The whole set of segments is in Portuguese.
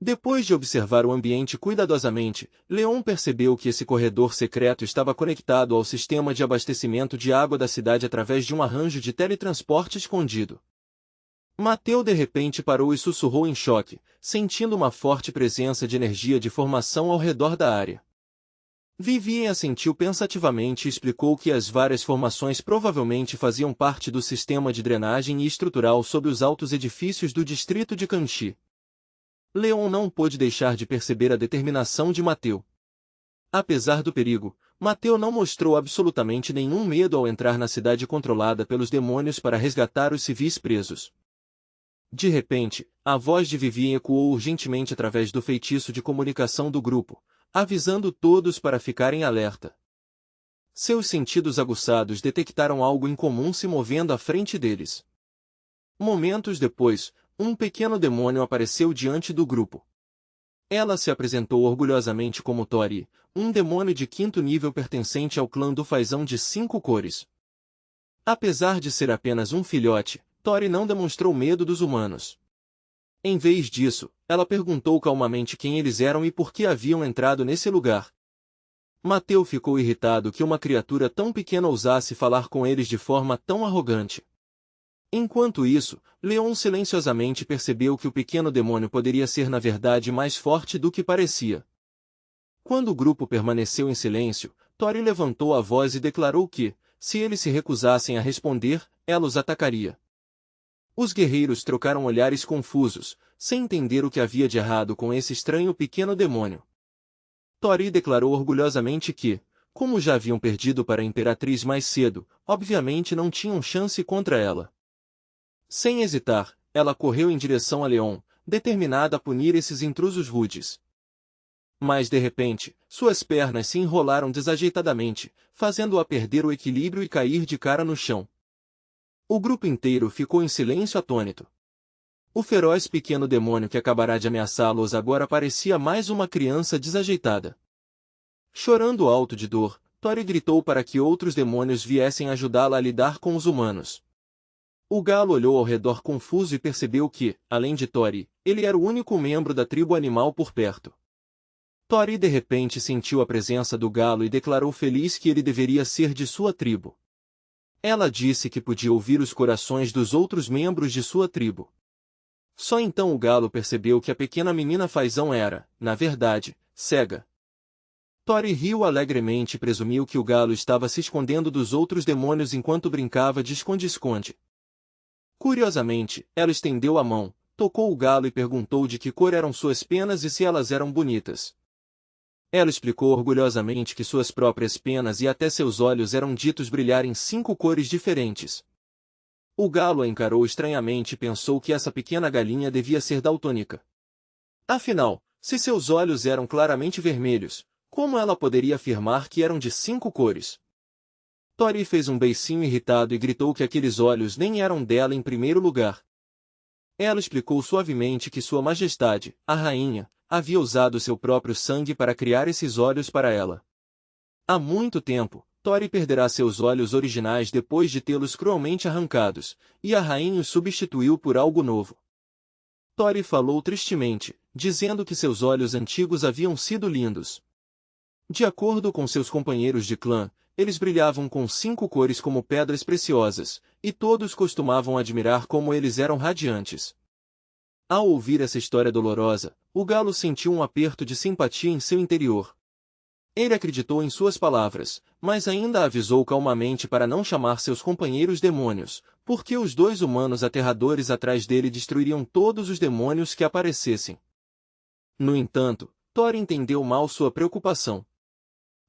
Depois de observar o ambiente cuidadosamente, Leon percebeu que esse corredor secreto estava conectado ao sistema de abastecimento de água da cidade através de um arranjo de teletransporte escondido. Mateu de repente parou e sussurrou em choque, sentindo uma forte presença de energia de formação ao redor da área. Vivien assentiu pensativamente e explicou que as várias formações provavelmente faziam parte do sistema de drenagem e estrutural sob os altos edifícios do distrito de Kanchi. Leon não pôde deixar de perceber a determinação de Mateu. Apesar do perigo, Mateu não mostrou absolutamente nenhum medo ao entrar na cidade controlada pelos demônios para resgatar os civis presos. De repente, a voz de Vivien ecoou urgentemente através do feitiço de comunicação do grupo, avisando todos para ficarem alerta. Seus sentidos aguçados detectaram algo incomum se movendo à frente deles. Momentos depois, um pequeno demônio apareceu diante do grupo. Ela se apresentou orgulhosamente como Tori, um demônio de 5º nível pertencente ao clã do Fazão de 5 cores. Apesar de ser apenas um filhote, Tori não demonstrou medo dos humanos. Em vez disso, ela perguntou calmamente quem eles eram e por que haviam entrado nesse lugar. Mateu ficou irritado que uma criatura tão pequena ousasse falar com eles de forma tão arrogante. Enquanto isso, Leon silenciosamente percebeu que o pequeno demônio poderia ser na verdade mais forte do que parecia. Quando o grupo permaneceu em silêncio, Tori levantou a voz e declarou que, se eles se recusassem a responder, ela os atacaria. Os guerreiros trocaram olhares confusos, sem entender o que havia de errado com esse estranho pequeno demônio. Tori declarou orgulhosamente que, como já haviam perdido para a Imperatriz mais cedo, obviamente não tinham chance contra ela. Sem hesitar, ela correu em direção a Leon, determinada a punir esses intrusos rudes. Mas de repente, suas pernas se enrolaram desajeitadamente, fazendo-a perder o equilíbrio e cair de cara no chão. O grupo inteiro ficou em silêncio atônito. O feroz pequeno demônio que acabará de ameaçá-los agora parecia mais uma criança desajeitada. Chorando alto de dor, Tori gritou para que outros demônios viessem ajudá-la a lidar com os humanos. O galo olhou ao redor confuso e percebeu que, além de Tori, ele era o único membro da tribo animal por perto. Tori de repente sentiu a presença do galo e declarou feliz que ele deveria ser de sua tribo. Ela disse que podia ouvir os corações dos outros membros de sua tribo. Só então o galo percebeu que a pequena menina Fazão era, na verdade, cega. Tori riu alegremente e presumiu que o galo estava se escondendo dos outros demônios enquanto brincava de esconde-esconde. Curiosamente, ela estendeu a mão, tocou o galo e perguntou de que cor eram suas penas e se elas eram bonitas. Ela explicou orgulhosamente que suas próprias penas e até seus olhos eram ditos brilhar em 5 cores diferentes. O galo a encarou estranhamente e pensou que essa pequena galinha devia ser daltônica. Afinal, se seus olhos eram claramente vermelhos, como ela poderia afirmar que eram de 5 cores? Tori fez um beicinho irritado e gritou que aqueles olhos nem eram dela em primeiro lugar. Ela explicou suavemente que Sua Majestade, a rainha, havia usado seu próprio sangue para criar esses olhos para ela. Há muito tempo, Tori perderá seus olhos originais depois de tê-los cruelmente arrancados, e a rainha os substituiu por algo novo. Tori falou tristemente, dizendo que seus olhos antigos haviam sido lindos. De acordo com seus companheiros de clã, eles brilhavam com 5 cores como pedras preciosas, e todos costumavam admirar como eles eram radiantes. Ao ouvir essa história dolorosa, o galo sentiu um aperto de simpatia em seu interior. Ele acreditou em suas palavras, mas ainda avisou calmamente para não chamar seus companheiros demônios, porque os 2 humanos aterradores atrás dele destruiriam todos os demônios que aparecessem. No entanto, Tori entendeu mal sua preocupação.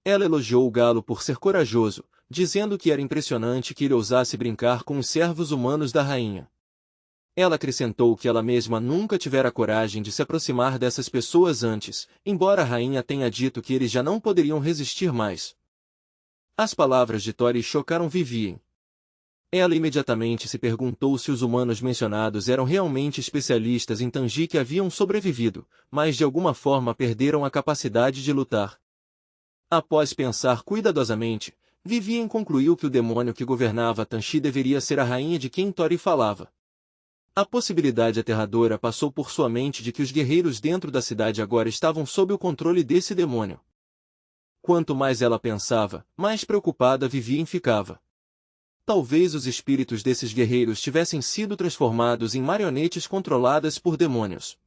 Ela elogiou o galo por ser corajoso, dizendo que era impressionante que ele ousasse brincar com os servos humanos da rainha. Ela acrescentou que ela mesma nunca tivera coragem de se aproximar dessas pessoas antes, embora a rainha tenha dito que eles já não poderiam resistir mais. As palavras de Tori chocaram Vivien. Ela imediatamente se perguntou se os humanos mencionados eram realmente especialistas em Tangi que haviam sobrevivido, mas de alguma forma perderam a capacidade de lutar. Após pensar cuidadosamente, Vivien concluiu que o demônio que governava Tanshi deveria ser a rainha de quem Tori falava. A possibilidade aterradora passou por sua mente de que os guerreiros dentro da cidade agora estavam sob o controle desse demônio. Quanto mais ela pensava, mais preocupada Vivien ficava. Talvez os espíritos desses guerreiros tivessem sido transformados em marionetes controladas por demônios.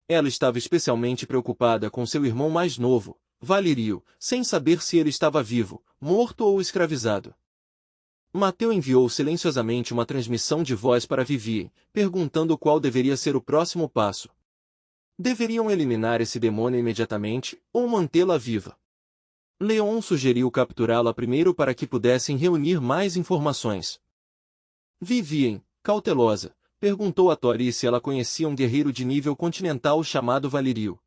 Ela estava especialmente preocupada com seu irmão mais novo, Valirio, sem saber se ele estava vivo, morto ou escravizado. Mateu enviou silenciosamente uma transmissão de voz para Vivien, perguntando qual deveria ser o próximo passo. Deveriam eliminar esse demônio imediatamente, ou mantê-la viva? Leon sugeriu capturá-la primeiro para que pudessem reunir mais informações. Vivien, cautelosa, perguntou a Tori se ela conhecia um guerreiro de nível continental chamado Valirio.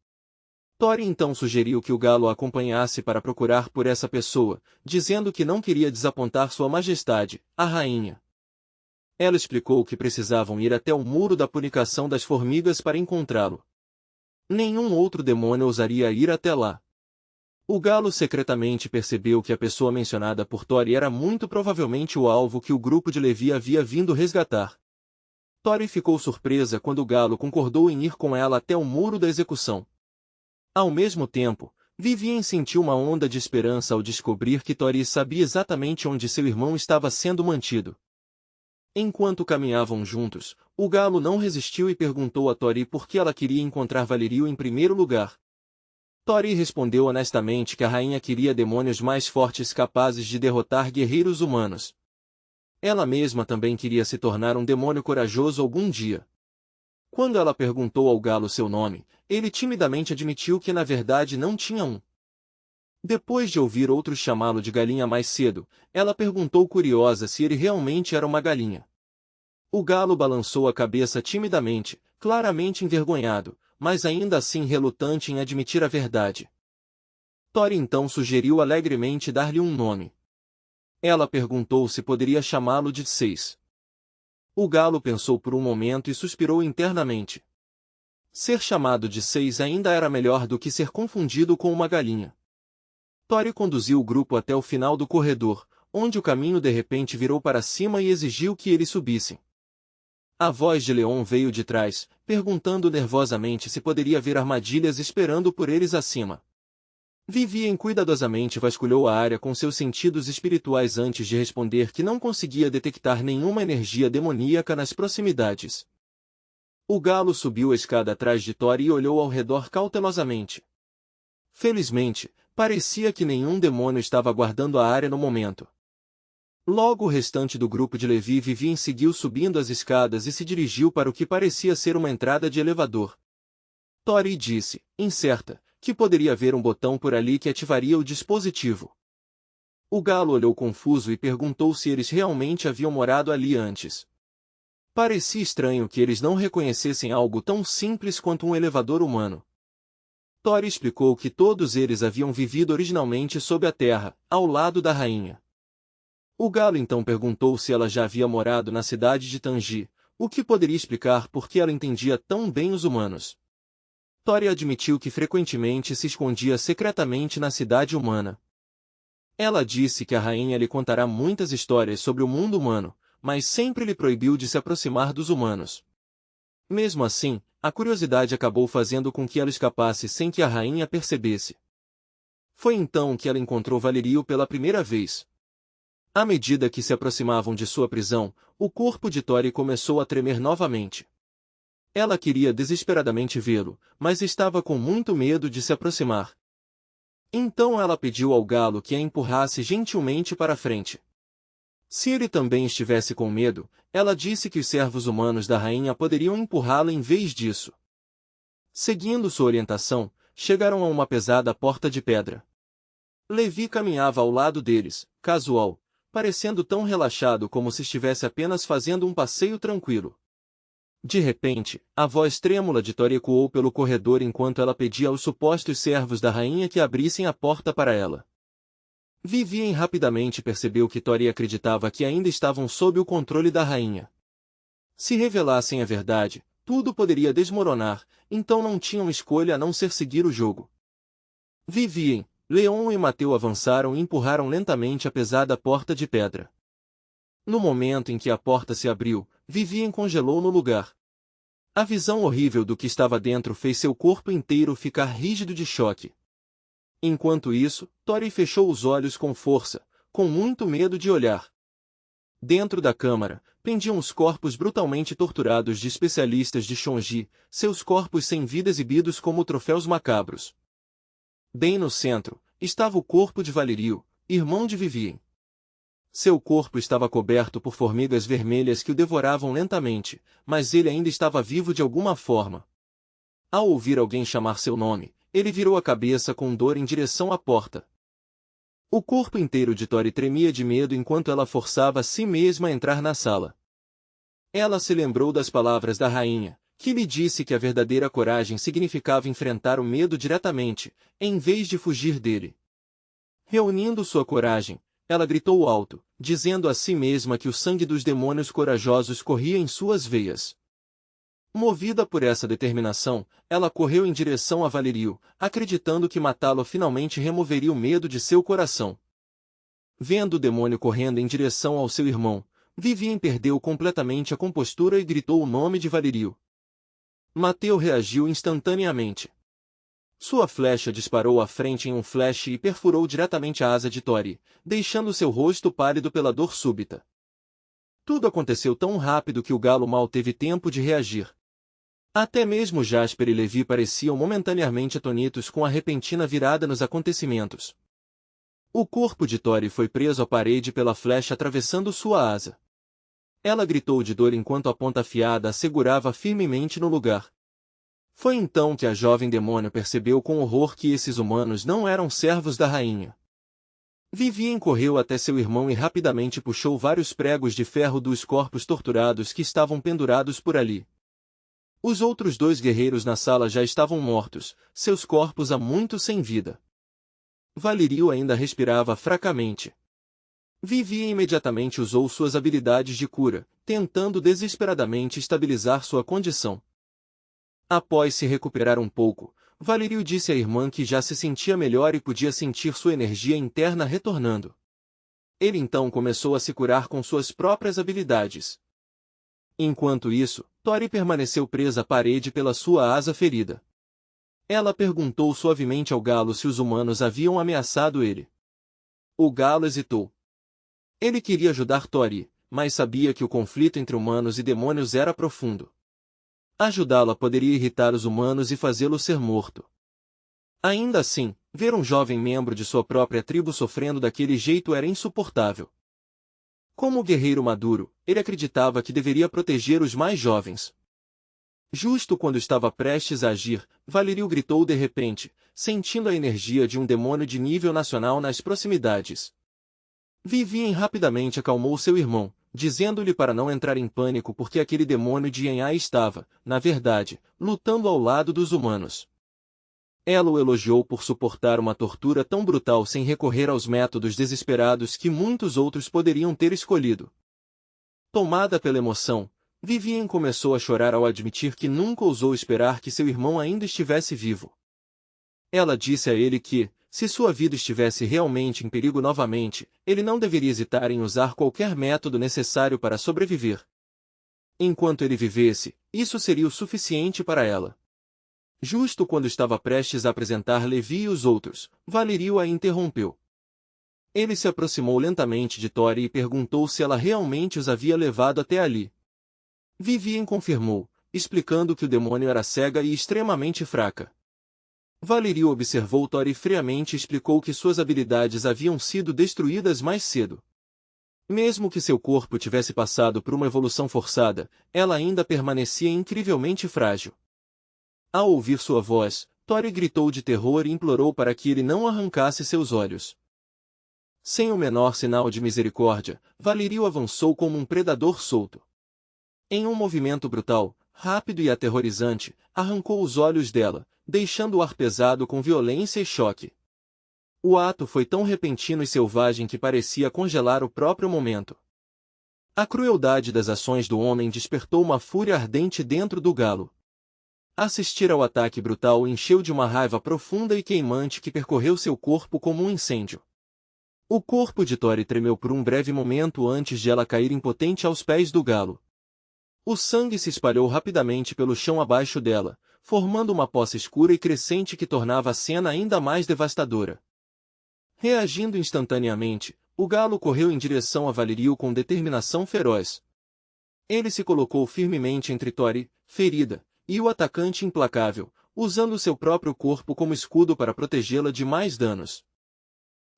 Tori então sugeriu que o galo a acompanhasse para procurar por essa pessoa, dizendo que não queria desapontar Sua Majestade, a rainha. Ela explicou que precisavam ir até o Muro da Purificação das Formigas para encontrá-lo. Nenhum outro demônio ousaria ir até lá. O galo secretamente percebeu que a pessoa mencionada por Tori era muito provavelmente o alvo que o grupo de Levi havia vindo resgatar. Tori ficou surpresa quando o galo concordou em ir com ela até o Muro da Execução. Ao mesmo tempo, Vivien sentiu uma onda de esperança ao descobrir que Tori sabia exatamente onde seu irmão estava sendo mantido. Enquanto caminhavam juntos, o galo não resistiu e perguntou a Tori por que ela queria encontrar Valirio em primeiro lugar. Tori respondeu honestamente que a rainha queria demônios mais fortes capazes de derrotar guerreiros humanos. Ela mesma também queria se tornar um demônio corajoso algum dia. Quando ela perguntou ao galo seu nome, ele timidamente admitiu que na verdade não tinha um. Depois de ouvir outros chamá-lo de galinha mais cedo, ela perguntou curiosa se ele realmente era uma galinha. O galo balançou a cabeça timidamente, claramente envergonhado, mas ainda assim relutante em admitir a verdade. Tori então sugeriu alegremente dar-lhe um nome. Ela perguntou se poderia chamá-lo de Seis. O galo pensou por um momento e suspirou internamente. Ser chamado de Seis ainda era melhor do que ser confundido com uma galinha. Tori conduziu o grupo até o final do corredor, onde o caminho de repente virou para cima e exigiu que eles subissem. A voz de Leon veio de trás, perguntando nervosamente se poderia ver armadilhas esperando por eles acima. Vivien cuidadosamente vasculhou a área com seus sentidos espirituais antes de responder que não conseguia detectar nenhuma energia demoníaca nas proximidades. O galo subiu a escada atrás de Tori e olhou ao redor cautelosamente. Felizmente, parecia que nenhum demônio estava guardando a área no momento. Logo o restante do grupo de Levi Vivien seguiu subindo as escadas e se dirigiu para o que parecia ser uma entrada de elevador. Tori disse, incerta, que poderia haver um botão por ali que ativaria o dispositivo. O galo olhou confuso e perguntou se eles realmente haviam morado ali antes. Parecia estranho que eles não reconhecessem algo tão simples quanto um elevador humano. Tori explicou que todos eles haviam vivido originalmente sob a terra, ao lado da rainha. O galo então perguntou se ela já havia morado na cidade de Tangi, o que poderia explicar por que ela entendia tão bem os humanos. Tori admitiu que frequentemente se escondia secretamente na cidade humana. Ela disse que a rainha lhe contará muitas histórias sobre o mundo humano, mas sempre lhe proibiu de se aproximar dos humanos. Mesmo assim, a curiosidade acabou fazendo com que ela escapasse sem que a rainha percebesse. Foi então que ela encontrou Valirio pela primeira vez. À medida que se aproximavam de sua prisão, o corpo de Tori começou a tremer novamente. Ela queria desesperadamente vê-lo, mas estava com muito medo de se aproximar. Então ela pediu ao galo que a empurrasse gentilmente para a frente. Se ele também estivesse com medo, ela disse que os servos humanos da rainha poderiam empurrá-la em vez disso. Seguindo sua orientação, chegaram a uma pesada porta de pedra. Levi caminhava ao lado deles, casual, parecendo tão relaxado como se estivesse apenas fazendo um passeio tranquilo. De repente, a voz trêmula de Tori ecoou pelo corredor enquanto ela pedia aos supostos servos da rainha que abrissem a porta para ela. Vivien rapidamente percebeu que Tori acreditava que ainda estavam sob o controle da rainha. Se revelassem a verdade, tudo poderia desmoronar, então não tinham escolha a não ser seguir o jogo. Vivien, Leon e Mateu avançaram e empurraram lentamente a pesada porta de pedra. No momento em que a porta se abriu, Vivien congelou no lugar. A visão horrível do que estava dentro fez seu corpo inteiro ficar rígido de choque. Enquanto isso, Tori fechou os olhos com força, com muito medo de olhar. Dentro da câmara, pendiam os corpos brutalmente torturados de especialistas de Shonji, seus corpos sem vida exibidos como troféus macabros. Bem no centro, estava o corpo de Valerio, irmão de Vivien. Seu corpo estava coberto por formigas vermelhas que o devoravam lentamente, mas ele ainda estava vivo de alguma forma. Ao ouvir alguém chamar seu nome, ele virou a cabeça com dor em direção à porta. O corpo inteiro de Tori tremia de medo enquanto ela forçava a si mesma a entrar na sala. Ela se lembrou das palavras da rainha, que lhe disse que a verdadeira coragem significava enfrentar o medo diretamente, em vez de fugir dele. Reunindo sua coragem, ela gritou alto, dizendo a si mesma que o sangue dos demônios corajosos corria em suas veias. Movida por essa determinação, ela correu em direção a Valerio, acreditando que matá-lo finalmente removeria o medo de seu coração. Vendo o demônio correndo em direção ao seu irmão, Vivien perdeu completamente a compostura e gritou o nome de Valerio. Mateu reagiu instantaneamente. Sua flecha disparou à frente em um flash e perfurou diretamente a asa de Tori, deixando seu rosto pálido pela dor súbita. Tudo aconteceu tão rápido que o galo mal teve tempo de reagir. Até mesmo Jasper e Levi pareciam momentaneamente atonitos com a repentina virada nos acontecimentos. O corpo de Tori foi preso à parede pela flecha atravessando sua asa. Ela gritou de dor enquanto a ponta afiada a segurava firmemente no lugar. Foi então que a jovem demônio percebeu com horror que esses humanos não eram servos da rainha. Vivien correu até seu irmão e rapidamente puxou vários pregos de ferro dos corpos torturados que estavam pendurados por ali. Os outros dois guerreiros na sala já estavam mortos, seus corpos há muito sem vida. Valerio ainda respirava fracamente. Vivien imediatamente usou suas habilidades de cura, tentando desesperadamente estabilizar sua condição. Após se recuperar um pouco, Valerio disse à irmã que já se sentia melhor e podia sentir sua energia interna retornando. Ele então começou a se curar com suas próprias habilidades. Enquanto isso, Tori permaneceu presa à parede pela sua asa ferida. Ela perguntou suavemente ao galo se os humanos haviam ameaçado ele. O galo hesitou. Ele queria ajudar Tori, mas sabia que o conflito entre humanos e demônios era profundo. Ajudá-la poderia irritar os humanos e fazê-lo ser morto. Ainda assim, ver um jovem membro de sua própria tribo sofrendo daquele jeito era insuportável. Como guerreiro maduro, ele acreditava que deveria proteger os mais jovens. Justo quando estava prestes a agir, Valerio gritou de repente, sentindo a energia de um demônio de nível nacional nas proximidades. Vivien rapidamente acalmou seu irmão, dizendo-lhe para não entrar em pânico porque aquele demônio de Yanhai estava, na verdade, lutando ao lado dos humanos. Ela o elogiou por suportar uma tortura tão brutal sem recorrer aos métodos desesperados que muitos outros poderiam ter escolhido. Tomada pela emoção, Vivien começou a chorar ao admitir que nunca ousou esperar que seu irmão ainda estivesse vivo. Ela disse a ele que, se sua vida estivesse realmente em perigo novamente, ele não deveria hesitar em usar qualquer método necessário para sobreviver. Enquanto ele vivesse, isso seria o suficiente para ela. Justo quando estava prestes a apresentar Levi e os outros, Valerio a interrompeu. Ele se aproximou lentamente de Tori e perguntou se ela realmente os havia levado até ali. Vivien confirmou, explicando que o demônio era cega e extremamente fraca. Valerio observou Tori friamente e explicou que suas habilidades haviam sido destruídas mais cedo. Mesmo que seu corpo tivesse passado por uma evolução forçada, ela ainda permanecia incrivelmente frágil. Ao ouvir sua voz, Tori gritou de terror e implorou para que ele não arrancasse seus olhos. Sem o menor sinal de misericórdia, Valerio avançou como um predador solto. Em um movimento brutal, rápido e aterrorizante, arrancou os olhos dela, deixando o ar pesado com violência e choque. O ato foi tão repentino e selvagem que parecia congelar o próprio momento. A crueldade das ações do homem despertou uma fúria ardente dentro do galo. Assistir ao ataque brutal o encheu de uma raiva profunda e queimante que percorreu seu corpo como um incêndio. O corpo de Tori tremeu por um breve momento antes de ela cair impotente aos pés do galo. O sangue se espalhou rapidamente pelo chão abaixo dela, formando uma poça escura e crescente que tornava a cena ainda mais devastadora. Reagindo instantaneamente, o galo correu em direção a Valeriu com determinação feroz. Ele se colocou firmemente entre Tori, ferida, e o atacante implacável, usando seu próprio corpo como escudo para protegê-la de mais danos.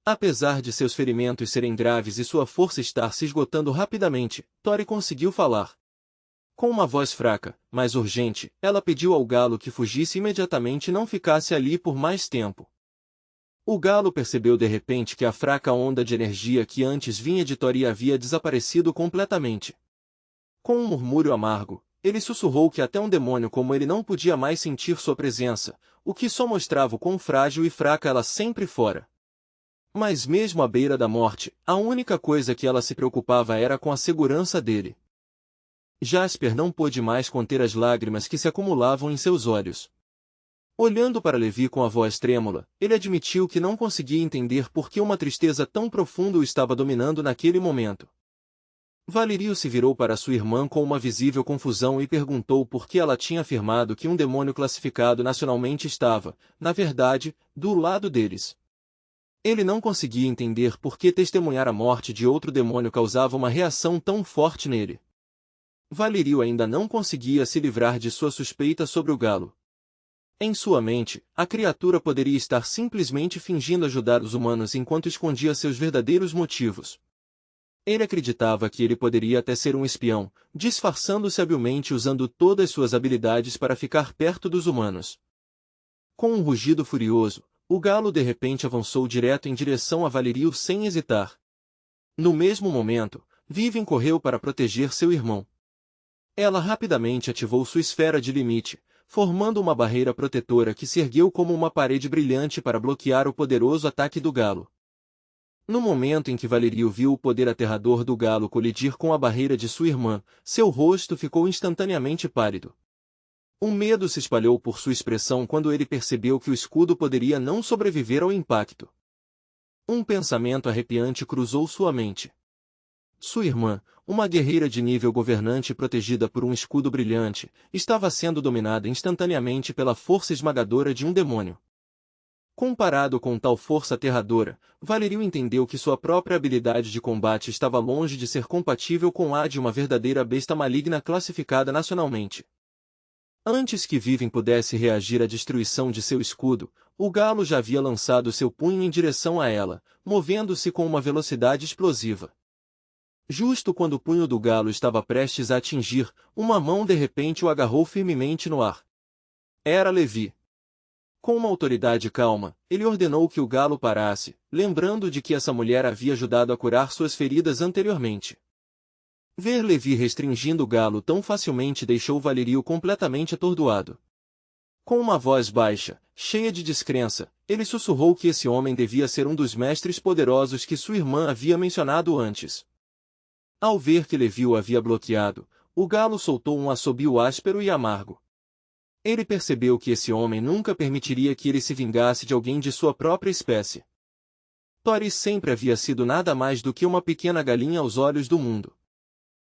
Apesar de seus ferimentos serem graves e sua força estar se esgotando rapidamente, Tori conseguiu falar. Com uma voz fraca, mas urgente, ela pediu ao galo que fugisse imediatamente e não ficasse ali por mais tempo. O galo percebeu de repente que a fraca onda de energia que antes vinha de Tori havia desaparecido completamente. Com um murmúrio amargo, ele sussurrou que até um demônio como ele não podia mais sentir sua presença, o que só mostrava o quão frágil e fraca ela sempre fora. Mas mesmo à beira da morte, a única coisa que ela se preocupava era com a segurança dele. Jasper não pôde mais conter as lágrimas que se acumulavam em seus olhos. Olhando para Levi com a voz trêmula, ele admitiu que não conseguia entender por que uma tristeza tão profunda o estava dominando naquele momento. Valeriu se virou para sua irmã com uma visível confusão e perguntou por que ela tinha afirmado que um demônio classificado nacionalmente estava, na verdade, do lado deles. Ele não conseguia entender por que testemunhar a morte de outro demônio causava uma reação tão forte nele. Valeriu ainda não conseguia se livrar de sua suspeita sobre o galo. Em sua mente, a criatura poderia estar simplesmente fingindo ajudar os humanos enquanto escondia seus verdadeiros motivos. Ele acreditava que ele poderia até ser um espião, disfarçando-se habilmente usando todas suas habilidades para ficar perto dos humanos. Com um rugido furioso, o galo de repente avançou direto em direção a Valeriu sem hesitar. No mesmo momento, Vivian correu para proteger seu irmão. Ela rapidamente ativou sua esfera de limite, formando uma barreira protetora que se ergueu como uma parede brilhante para bloquear o poderoso ataque do galo. No momento em que Valeriu viu o poder aterrador do galo colidir com a barreira de sua irmã, seu rosto ficou instantaneamente pálido. Um medo se espalhou por sua expressão quando ele percebeu que o escudo poderia não sobreviver ao impacto. Um pensamento arrepiante cruzou sua mente. Sua irmã, uma guerreira de nível governante protegida por um escudo brilhante, estava sendo dominada instantaneamente pela força esmagadora de um demônio. Comparado com tal força aterradora, Valeriu entendeu que sua própria habilidade de combate estava longe de ser compatível com a de uma verdadeira besta maligna classificada nacionalmente. Antes que Vivian pudesse reagir à destruição de seu escudo, o galo já havia lançado seu punho em direção a ela, movendo-se com uma velocidade explosiva. Justo quando o punho do galo estava prestes a atingir, uma mão de repente o agarrou firmemente no ar. Era Levi. Com uma autoridade calma, ele ordenou que o galo parasse, lembrando de que essa mulher havia ajudado a curar suas feridas anteriormente. Ver Levi restringindo o galo tão facilmente deixou Valeriu completamente atordoado. Com uma voz baixa, cheia de descrença, ele sussurrou que esse homem devia ser um dos mestres poderosos que sua irmã havia mencionado antes. Ao ver que Levi o havia bloqueado, o galo soltou um assobio áspero e amargo. Ele percebeu que esse homem nunca permitiria que ele se vingasse de alguém de sua própria espécie. Tori sempre havia sido nada mais do que uma pequena galinha aos olhos do mundo.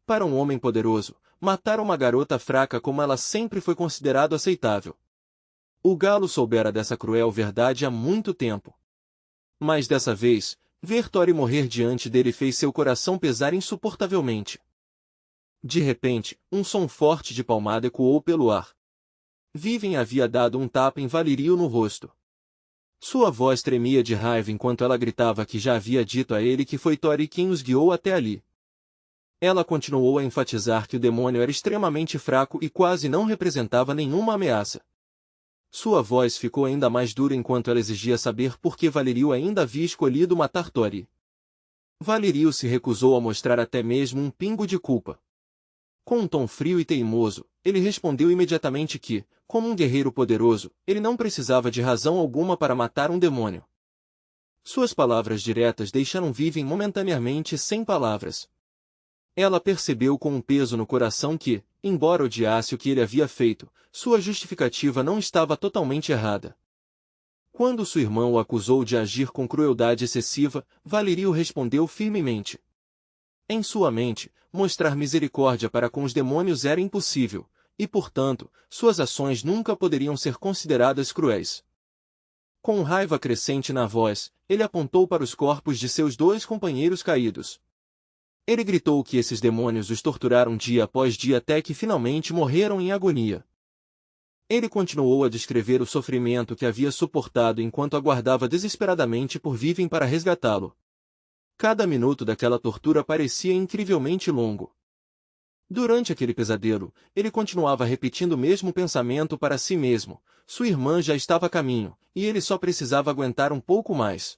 Para um homem poderoso, matar uma garota fraca como ela sempre foi considerado aceitável. O galo soubera dessa cruel verdade há muito tempo. Mas dessa vez, ver Tori morrer diante dele fez seu coração pesar insuportavelmente. De repente, um som forte de palmada ecoou pelo ar. Vivian havia dado um tapa em Valeriu no rosto. Sua voz tremia de raiva enquanto ela gritava que já havia dito a ele que foi Tori quem os guiou até ali. Ela continuou a enfatizar que o demônio era extremamente fraco e quase não representava nenhuma ameaça. Sua voz ficou ainda mais dura enquanto ela exigia saber por que Valeriu ainda havia escolhido matar Tori. Valeriu se recusou a mostrar até mesmo um pingo de culpa. Com um tom frio e teimoso, ele respondeu imediatamente que, como um guerreiro poderoso, ele não precisava de razão alguma para matar um demônio. Suas palavras diretas deixaram Vivian momentaneamente sem palavras. Ela percebeu com um peso no coração que, embora odiasse o que ele havia feito, sua justificativa não estava totalmente errada. Quando sua irmã o acusou de agir com crueldade excessiva, Valerio respondeu firmemente. Em sua mente, mostrar misericórdia para com os demônios era impossível, e portanto, suas ações nunca poderiam ser consideradas cruéis. Com raiva crescente na voz, ele apontou para os corpos de seus dois companheiros caídos. Ele gritou que esses demônios os torturaram dia após dia até que finalmente morreram em agonia. Ele continuou a descrever o sofrimento que havia suportado enquanto aguardava desesperadamente por Vivem para resgatá-lo. Cada minuto daquela tortura parecia incrivelmente longo. Durante aquele pesadelo, ele continuava repetindo o mesmo pensamento para si mesmo: sua irmã já estava a caminho, e ele só precisava aguentar um pouco mais.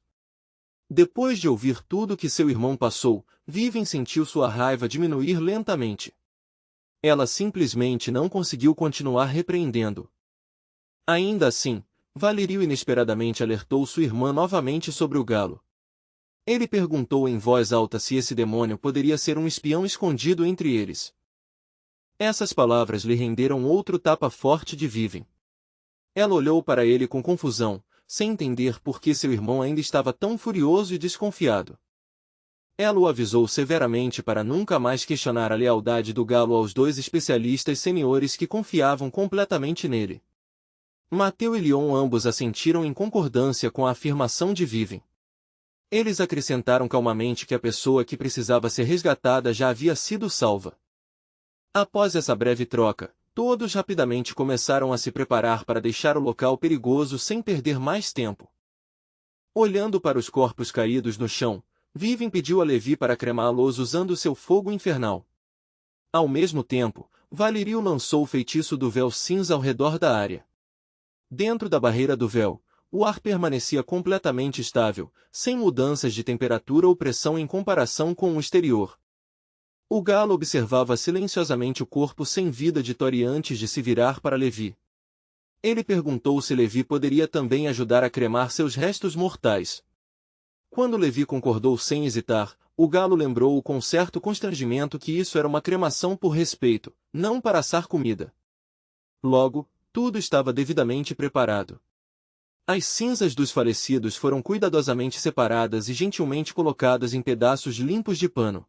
Depois de ouvir tudo que seu irmão passou, Vivem sentiu sua raiva diminuir lentamente. Ela simplesmente não conseguiu continuar repreendendo. Ainda assim, Valerio inesperadamente alertou sua irmã novamente sobre o galo. Ele perguntou em voz alta se esse demônio poderia ser um espião escondido entre eles. Essas palavras lhe renderam outro tapa forte de Vivem. Ela olhou para ele com confusão, sem entender por que seu irmão ainda estava tão furioso e desconfiado. Ela o avisou severamente para nunca mais questionar a lealdade do galo aos dois especialistas seniores que confiavam completamente nele. Mateu e Leon ambos assentiram em concordância com a afirmação de Vivem. Eles acrescentaram calmamente que a pessoa que precisava ser resgatada já havia sido salva. Após essa breve troca, todos rapidamente começaram a se preparar para deixar o local perigoso sem perder mais tempo. Olhando para os corpos caídos no chão, Vivem pediu a Levi para cremá-los usando seu fogo infernal. Ao mesmo tempo, Valerio lançou o feitiço do véu cinza ao redor da área. Dentro da barreira do véu, o ar permanecia completamente estável, sem mudanças de temperatura ou pressão em comparação com o exterior. O galo observava silenciosamente o corpo sem vida de Tori antes de se virar para Levi. Ele perguntou se Levi poderia também ajudar a cremar seus restos mortais. Quando Levi concordou sem hesitar, o galo lembrou-o com certo constrangimento que isso era uma cremação por respeito, não para assar comida. Logo, tudo estava devidamente preparado. As cinzas dos falecidos foram cuidadosamente separadas e gentilmente colocadas em pedaços limpos de pano.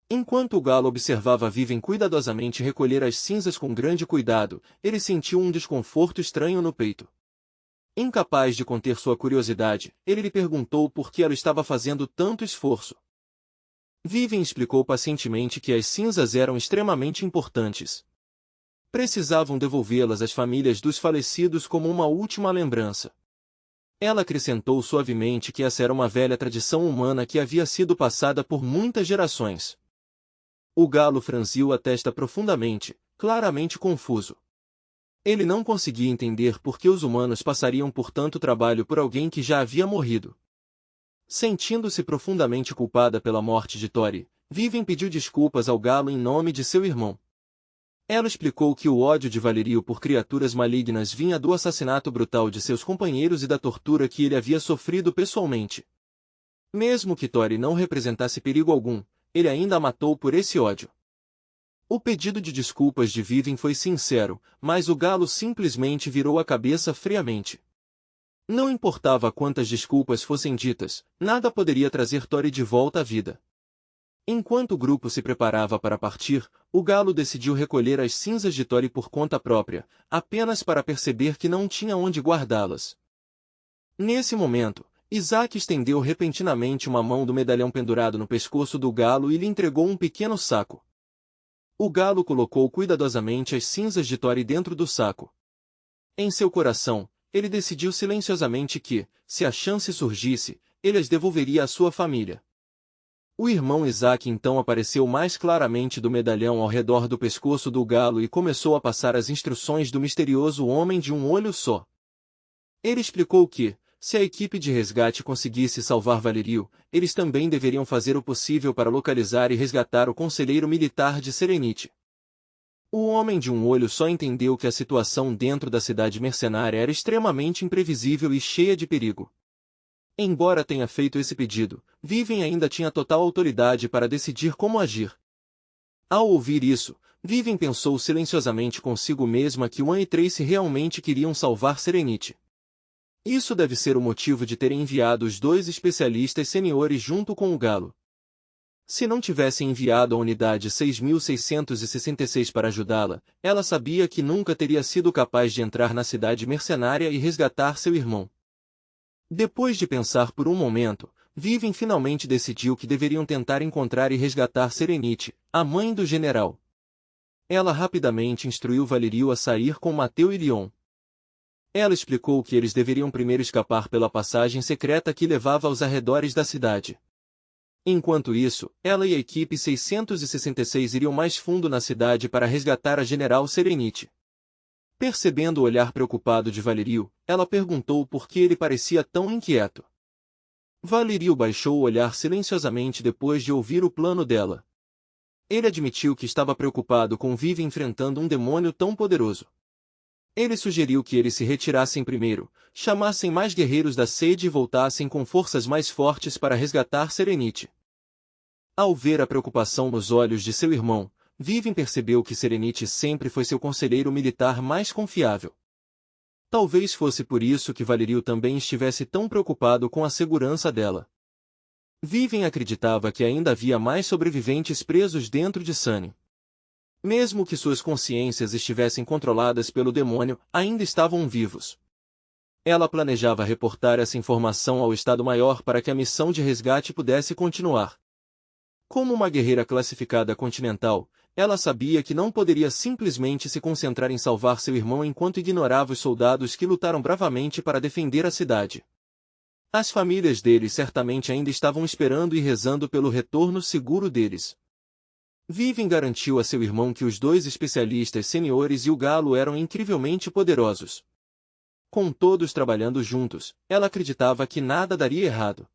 Enquanto o galo observava Vivem cuidadosamente recolher as cinzas com grande cuidado, ele sentiu um desconforto estranho no peito. Incapaz de conter sua curiosidade, ele lhe perguntou por que ela estava fazendo tanto esforço. Vivem explicou pacientemente que as cinzas eram extremamente importantes. Precisavam devolvê-las às famílias dos falecidos como uma última lembrança. Ela acrescentou suavemente que essa era uma velha tradição humana que havia sido passada por muitas gerações. O galo franziu a testa profundamente, claramente confuso. Ele não conseguia entender por que os humanos passariam por tanto trabalho por alguém que já havia morrido. Sentindo-se profundamente culpada pela morte de Tori, Vivem pediu desculpas ao galo em nome de seu irmão. Ela explicou que o ódio de Valerio por criaturas malignas vinha do assassinato brutal de seus companheiros e da tortura que ele havia sofrido pessoalmente. Mesmo que Tori não representasse perigo algum, ele ainda a matou por esse ódio. O pedido de desculpas de Vivem foi sincero, mas o galo simplesmente virou a cabeça friamente. Não importava quantas desculpas fossem ditas, nada poderia trazer Tori de volta à vida. Enquanto o grupo se preparava para partir, o galo decidiu recolher as cinzas de Tori por conta própria, apenas para perceber que não tinha onde guardá-las. Nesse momento, Isaac estendeu repentinamente uma mão do medalhão pendurado no pescoço do galo e lhe entregou um pequeno saco. O galo colocou cuidadosamente as cinzas de Tori dentro do saco. Em seu coração, ele decidiu silenciosamente que, se a chance surgisse, ele as devolveria à sua família. O irmão Isaac então apareceu mais claramente do medalhão ao redor do pescoço do galo e começou a passar as instruções do misterioso homem de um olho só. Ele explicou que, se a equipe de resgate conseguisse salvar Valerio, eles também deveriam fazer o possível para localizar e resgatar o conselheiro militar de Serenity. O homem de um olho só entendeu que a situação dentro da cidade mercenária era extremamente imprevisível e cheia de perigo. Embora tenha feito esse pedido, Vivem ainda tinha total autoridade para decidir como agir. Ao ouvir isso, Vivem pensou silenciosamente consigo mesma que One e Tracy realmente queriam salvar Serenity. Isso deve ser o motivo de terem enviado os dois especialistas seniores junto com o Galo. Se não tivessem enviado a unidade 6.666 para ajudá-la, ela sabia que nunca teria sido capaz de entrar na cidade mercenária e resgatar seu irmão. Depois de pensar por um momento, Vivian finalmente decidiu que deveriam tentar encontrar e resgatar Serenity, a mãe do general. Ela rapidamente instruiu Valeriu a sair com Mateu e Leon. Ela explicou que eles deveriam primeiro escapar pela passagem secreta que levava aos arredores da cidade. Enquanto isso, ela e a equipe 666 iriam mais fundo na cidade para resgatar a General Serenity. Percebendo o olhar preocupado de Valeriu, ela perguntou por que ele parecia tão inquieto. Valeriu baixou o olhar silenciosamente depois de ouvir o plano dela. Ele admitiu que estava preocupado com Vivi enfrentando um demônio tão poderoso. Ele sugeriu que eles se retirassem primeiro, chamassem mais guerreiros da sede e voltassem com forças mais fortes para resgatar Serenity. Ao ver a preocupação nos olhos de seu irmão, Vivian percebeu que Serenity sempre foi seu conselheiro militar mais confiável. Talvez fosse por isso que Valeriu também estivesse tão preocupado com a segurança dela. Vivian acreditava que ainda havia mais sobreviventes presos dentro de Sunny. Mesmo que suas consciências estivessem controladas pelo demônio, ainda estavam vivos. Ela planejava reportar essa informação ao Estado-Maior para que a missão de resgate pudesse continuar. Como uma guerreira classificada continental, ela sabia que não poderia simplesmente se concentrar em salvar seu irmão enquanto ignorava os soldados que lutaram bravamente para defender a cidade. As famílias deles certamente ainda estavam esperando e rezando pelo retorno seguro deles. Vivian garantiu a seu irmão que os dois especialistas seniores e o Galo eram incrivelmente poderosos. Com todos trabalhando juntos, ela acreditava que nada daria errado.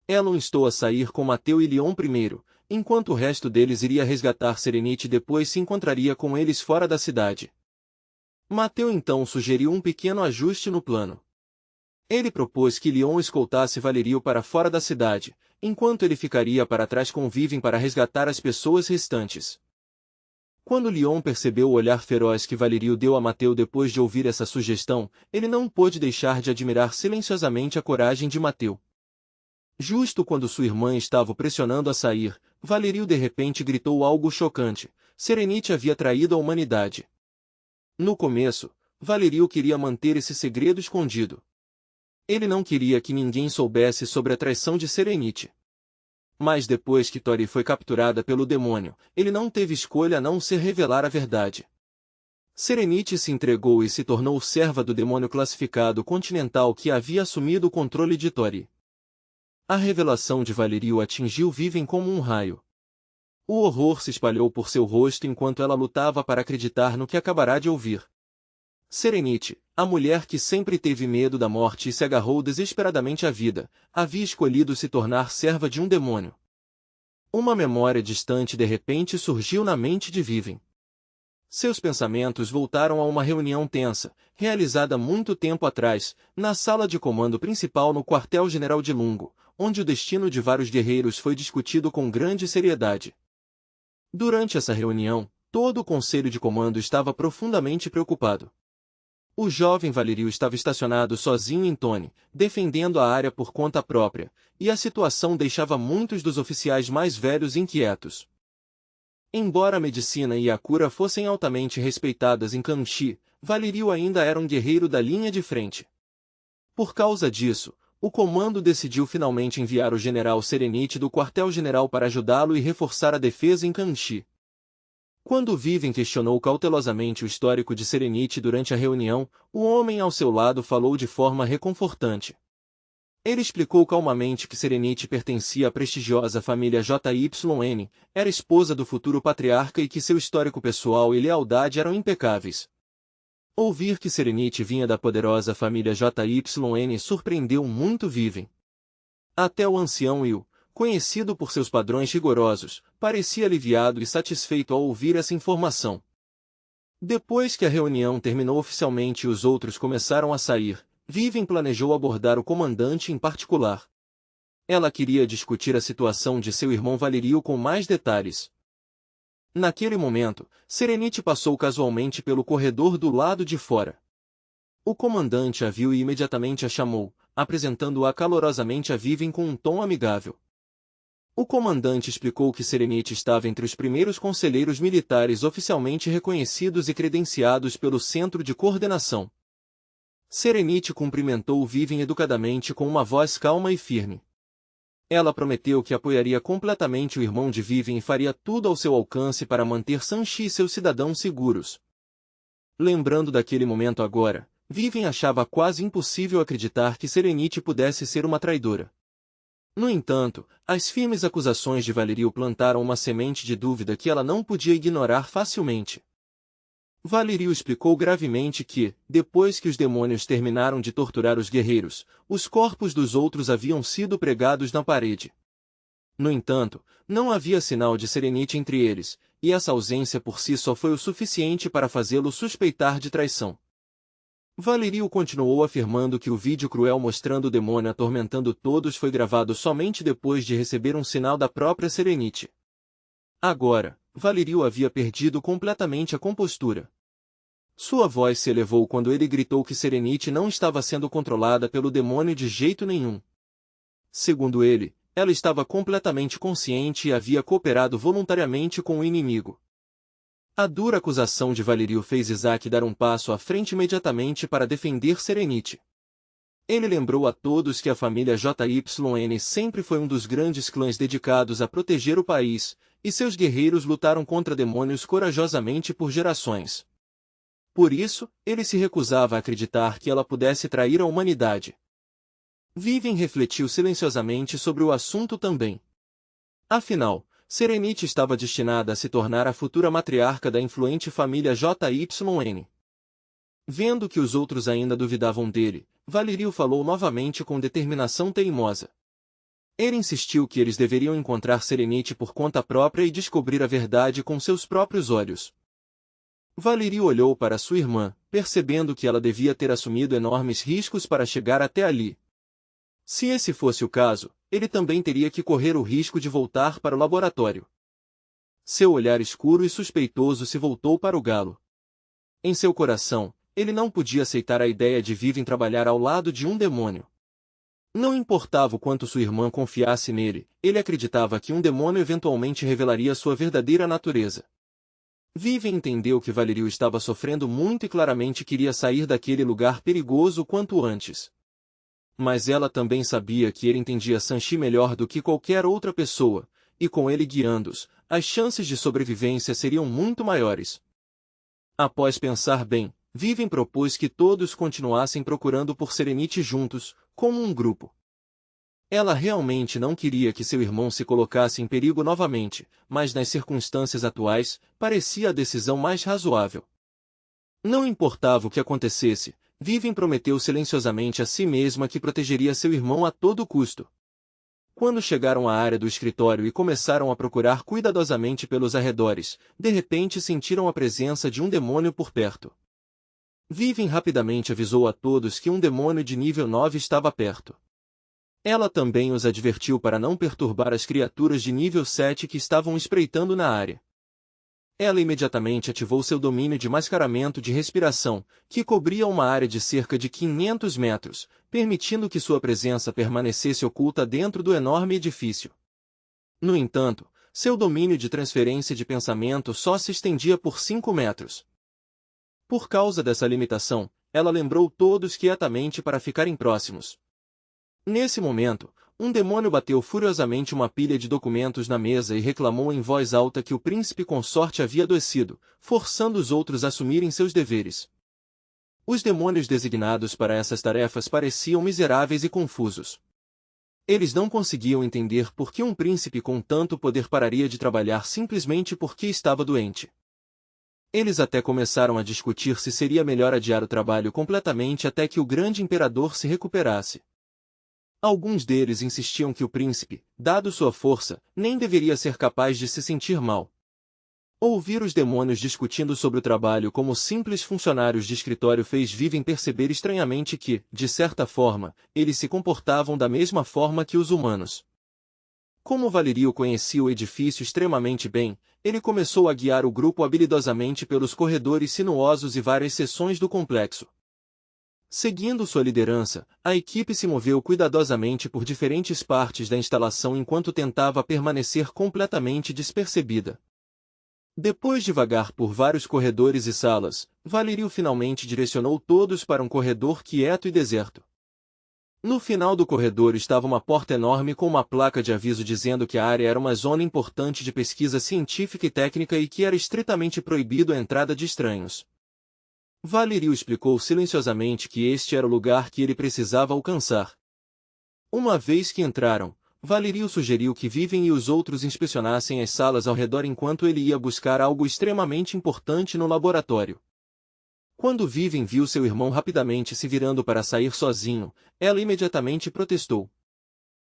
Ela o instou a sair com Mateu e Leon primeiro, enquanto o resto deles iria resgatar Serenity e depois se encontraria com eles fora da cidade. Mateu então sugeriu um pequeno ajuste no plano. Ele propôs que Leon escoltasse Valeriu para fora da cidade, enquanto ele ficaria para trás com Vivian para resgatar as pessoas restantes. Quando Leon percebeu o olhar feroz que Valeriu deu a Mateu depois de ouvir essa sugestão, ele não pôde deixar de admirar silenciosamente a coragem de Mateu. Justo quando sua irmã estava o pressionando a sair, Valeriu de repente gritou algo chocante: Serenity havia traído a humanidade. No começo, Valeriu queria manter esse segredo escondido. Ele não queria que ninguém soubesse sobre a traição de Serenity. Mas depois que Tori foi capturada pelo demônio, ele não teve escolha a não ser revelar a verdade. Serenity se entregou e se tornou serva do demônio classificado continental que havia assumido o controle de Tori. A revelação de Valeriu atingiu Vivian como um raio. O horror se espalhou por seu rosto enquanto ela lutava para acreditar no que acabará de ouvir. Serenity, a mulher que sempre teve medo da morte e se agarrou desesperadamente à vida, havia escolhido se tornar serva de um demônio. Uma memória distante de repente surgiu na mente de Vivian. Seus pensamentos voltaram a uma reunião tensa, realizada muito tempo atrás, na sala de comando principal no quartel-general de Lungo, onde o destino de vários guerreiros foi discutido com grande seriedade. Durante essa reunião, todo o conselho de comando estava profundamente preocupado. O jovem Valeriu estava estacionado sozinho em Tony, defendendo a área por conta própria, e a situação deixava muitos dos oficiais mais velhos inquietos. Embora a medicina e a cura fossem altamente respeitadas em Kanchi, Valeriu ainda era um guerreiro da linha de frente. Por causa disso, o comando decidiu finalmente enviar o general Serenity do quartel-general para ajudá-lo e reforçar a defesa em Kanchi. Quando Vivian questionou cautelosamente o histórico de Serenity durante a reunião, o homem ao seu lado falou de forma reconfortante. Ele explicou calmamente que Serenity pertencia à prestigiosa família JYN, era esposa do futuro patriarca e que seu histórico pessoal e lealdade eram impecáveis. Ouvir que Serenity vinha da poderosa família JYN surpreendeu muito Vivian. Até o ancião Will, conhecido por seus padrões rigorosos, parecia aliviado e satisfeito ao ouvir essa informação. Depois que a reunião terminou oficialmente e os outros começaram a sair, Vivian planejou abordar o comandante em particular. Ela queria discutir a situação de seu irmão Valeriu com mais detalhes. Naquele momento, Serenity passou casualmente pelo corredor do lado de fora. O comandante a viu e imediatamente a chamou, apresentando-a calorosamente a Vivien com um tom amigável. O comandante explicou que Serenity estava entre os primeiros conselheiros militares oficialmente reconhecidos e credenciados pelo Centro de Coordenação. Serenity cumprimentou Vivien educadamente com uma voz calma e firme. Ela prometeu que apoiaria completamente o irmão de Vivien e faria tudo ao seu alcance para manter Sanchi e seus cidadãos seguros. Lembrando daquele momento agora, Vivien achava quase impossível acreditar que Serenity pudesse ser uma traidora. No entanto, as firmes acusações de Valerio plantaram uma semente de dúvida que ela não podia ignorar facilmente. Valerio explicou gravemente que, depois que os demônios terminaram de torturar os guerreiros, os corpos dos outros haviam sido pregados na parede. No entanto, não havia sinal de Serenity entre eles, e essa ausência por si só foi o suficiente para fazê-lo suspeitar de traição. Valerio continuou afirmando que o vídeo cruel mostrando o demônio atormentando todos foi gravado somente depois de receber um sinal da própria Serenity. Agora, Valerio havia perdido completamente a compostura. Sua voz se elevou quando ele gritou que Serenity não estava sendo controlada pelo demônio de jeito nenhum. Segundo ele, ela estava completamente consciente e havia cooperado voluntariamente com o inimigo. A dura acusação de Valerio fez Isaac dar um passo à frente imediatamente para defender Serenity. Ele lembrou a todos que a família JYN sempre foi um dos grandes clãs dedicados a proteger o país, e seus guerreiros lutaram contra demônios corajosamente por gerações. Por isso, ele se recusava a acreditar que ela pudesse trair a humanidade. Vivien refletiu silenciosamente sobre o assunto também. Afinal, Serenity estava destinada a se tornar a futura matriarca da influente família JYN. Vendo que os outros ainda duvidavam dele, Valerio falou novamente com determinação teimosa. Ele insistiu que eles deveriam encontrar Serenity por conta própria e descobrir a verdade com seus próprios olhos. Valerio olhou para sua irmã, percebendo que ela devia ter assumido enormes riscos para chegar até ali. Se esse fosse o caso, ele também teria que correr o risco de voltar para o laboratório. Seu olhar escuro e suspeitoso se voltou para o galo. Em seu coração, ele não podia aceitar a ideia de Vivien trabalhar ao lado de um demônio. Não importava o quanto sua irmã confiasse nele, ele acreditava que um demônio eventualmente revelaria sua verdadeira natureza. Vivien entendeu que Valerio estava sofrendo muito e claramente queria sair daquele lugar perigoso o quanto antes. Mas ela também sabia que ele entendia Sanchi melhor do que qualquer outra pessoa, e com ele guiando-os, as chances de sobrevivência seriam muito maiores. Após pensar bem, Vivien propôs que todos continuassem procurando por Serenity juntos, como um grupo. Ela realmente não queria que seu irmão se colocasse em perigo novamente, mas nas circunstâncias atuais, parecia a decisão mais razoável. Não importava o que acontecesse, Vivien prometeu silenciosamente a si mesma que protegeria seu irmão a todo custo. Quando chegaram à área do escritório e começaram a procurar cuidadosamente pelos arredores, de repente sentiram a presença de um demônio por perto. Vivien rapidamente avisou a todos que um demônio de nível 9 estava perto. Ela também os advertiu para não perturbar as criaturas de nível 7 que estavam espreitando na área. Ela imediatamente ativou seu domínio de mascaramento de respiração, que cobria uma área de cerca de 500 metros, permitindo que sua presença permanecesse oculta dentro do enorme edifício. No entanto, seu domínio de transferência de pensamento só se estendia por 5 metros. Por causa dessa limitação, ela lembrou todos quietamente para ficarem próximos. Nesse momento, um demônio bateu furiosamente uma pilha de documentos na mesa e reclamou em voz alta que o príncipe consorte havia adoecido, forçando os outros a assumirem seus deveres. Os demônios designados para essas tarefas pareciam miseráveis e confusos. Eles não conseguiam entender por que um príncipe com tanto poder pararia de trabalhar simplesmente porque estava doente. Eles até começaram a discutir se seria melhor adiar o trabalho completamente até que o grande imperador se recuperasse. Alguns deles insistiam que o príncipe, dado sua força, nem deveria ser capaz de se sentir mal. Ouvir os demônios discutindo sobre o trabalho como simples funcionários de escritório fez Vivien perceber estranhamente que, de certa forma, eles se comportavam da mesma forma que os humanos. Como Valerio conhecia o edifício extremamente bem, ele começou a guiar o grupo habilidosamente pelos corredores sinuosos e várias seções do complexo. Seguindo sua liderança, a equipe se moveu cuidadosamente por diferentes partes da instalação enquanto tentava permanecer completamente despercebida. Depois de vagar por vários corredores e salas, Valerio finalmente direcionou todos para um corredor quieto e deserto. No final do corredor estava uma porta enorme com uma placa de aviso dizendo que a área era uma zona importante de pesquisa científica e técnica e que era estritamente proibido a entrada de estranhos. Valerio explicou silenciosamente que este era o lugar que ele precisava alcançar. Uma vez que entraram, Valerio sugeriu que Vivian e os outros inspecionassem as salas ao redor enquanto ele ia buscar algo extremamente importante no laboratório. Quando Vivian viu seu irmão rapidamente se virando para sair sozinho, ela imediatamente protestou.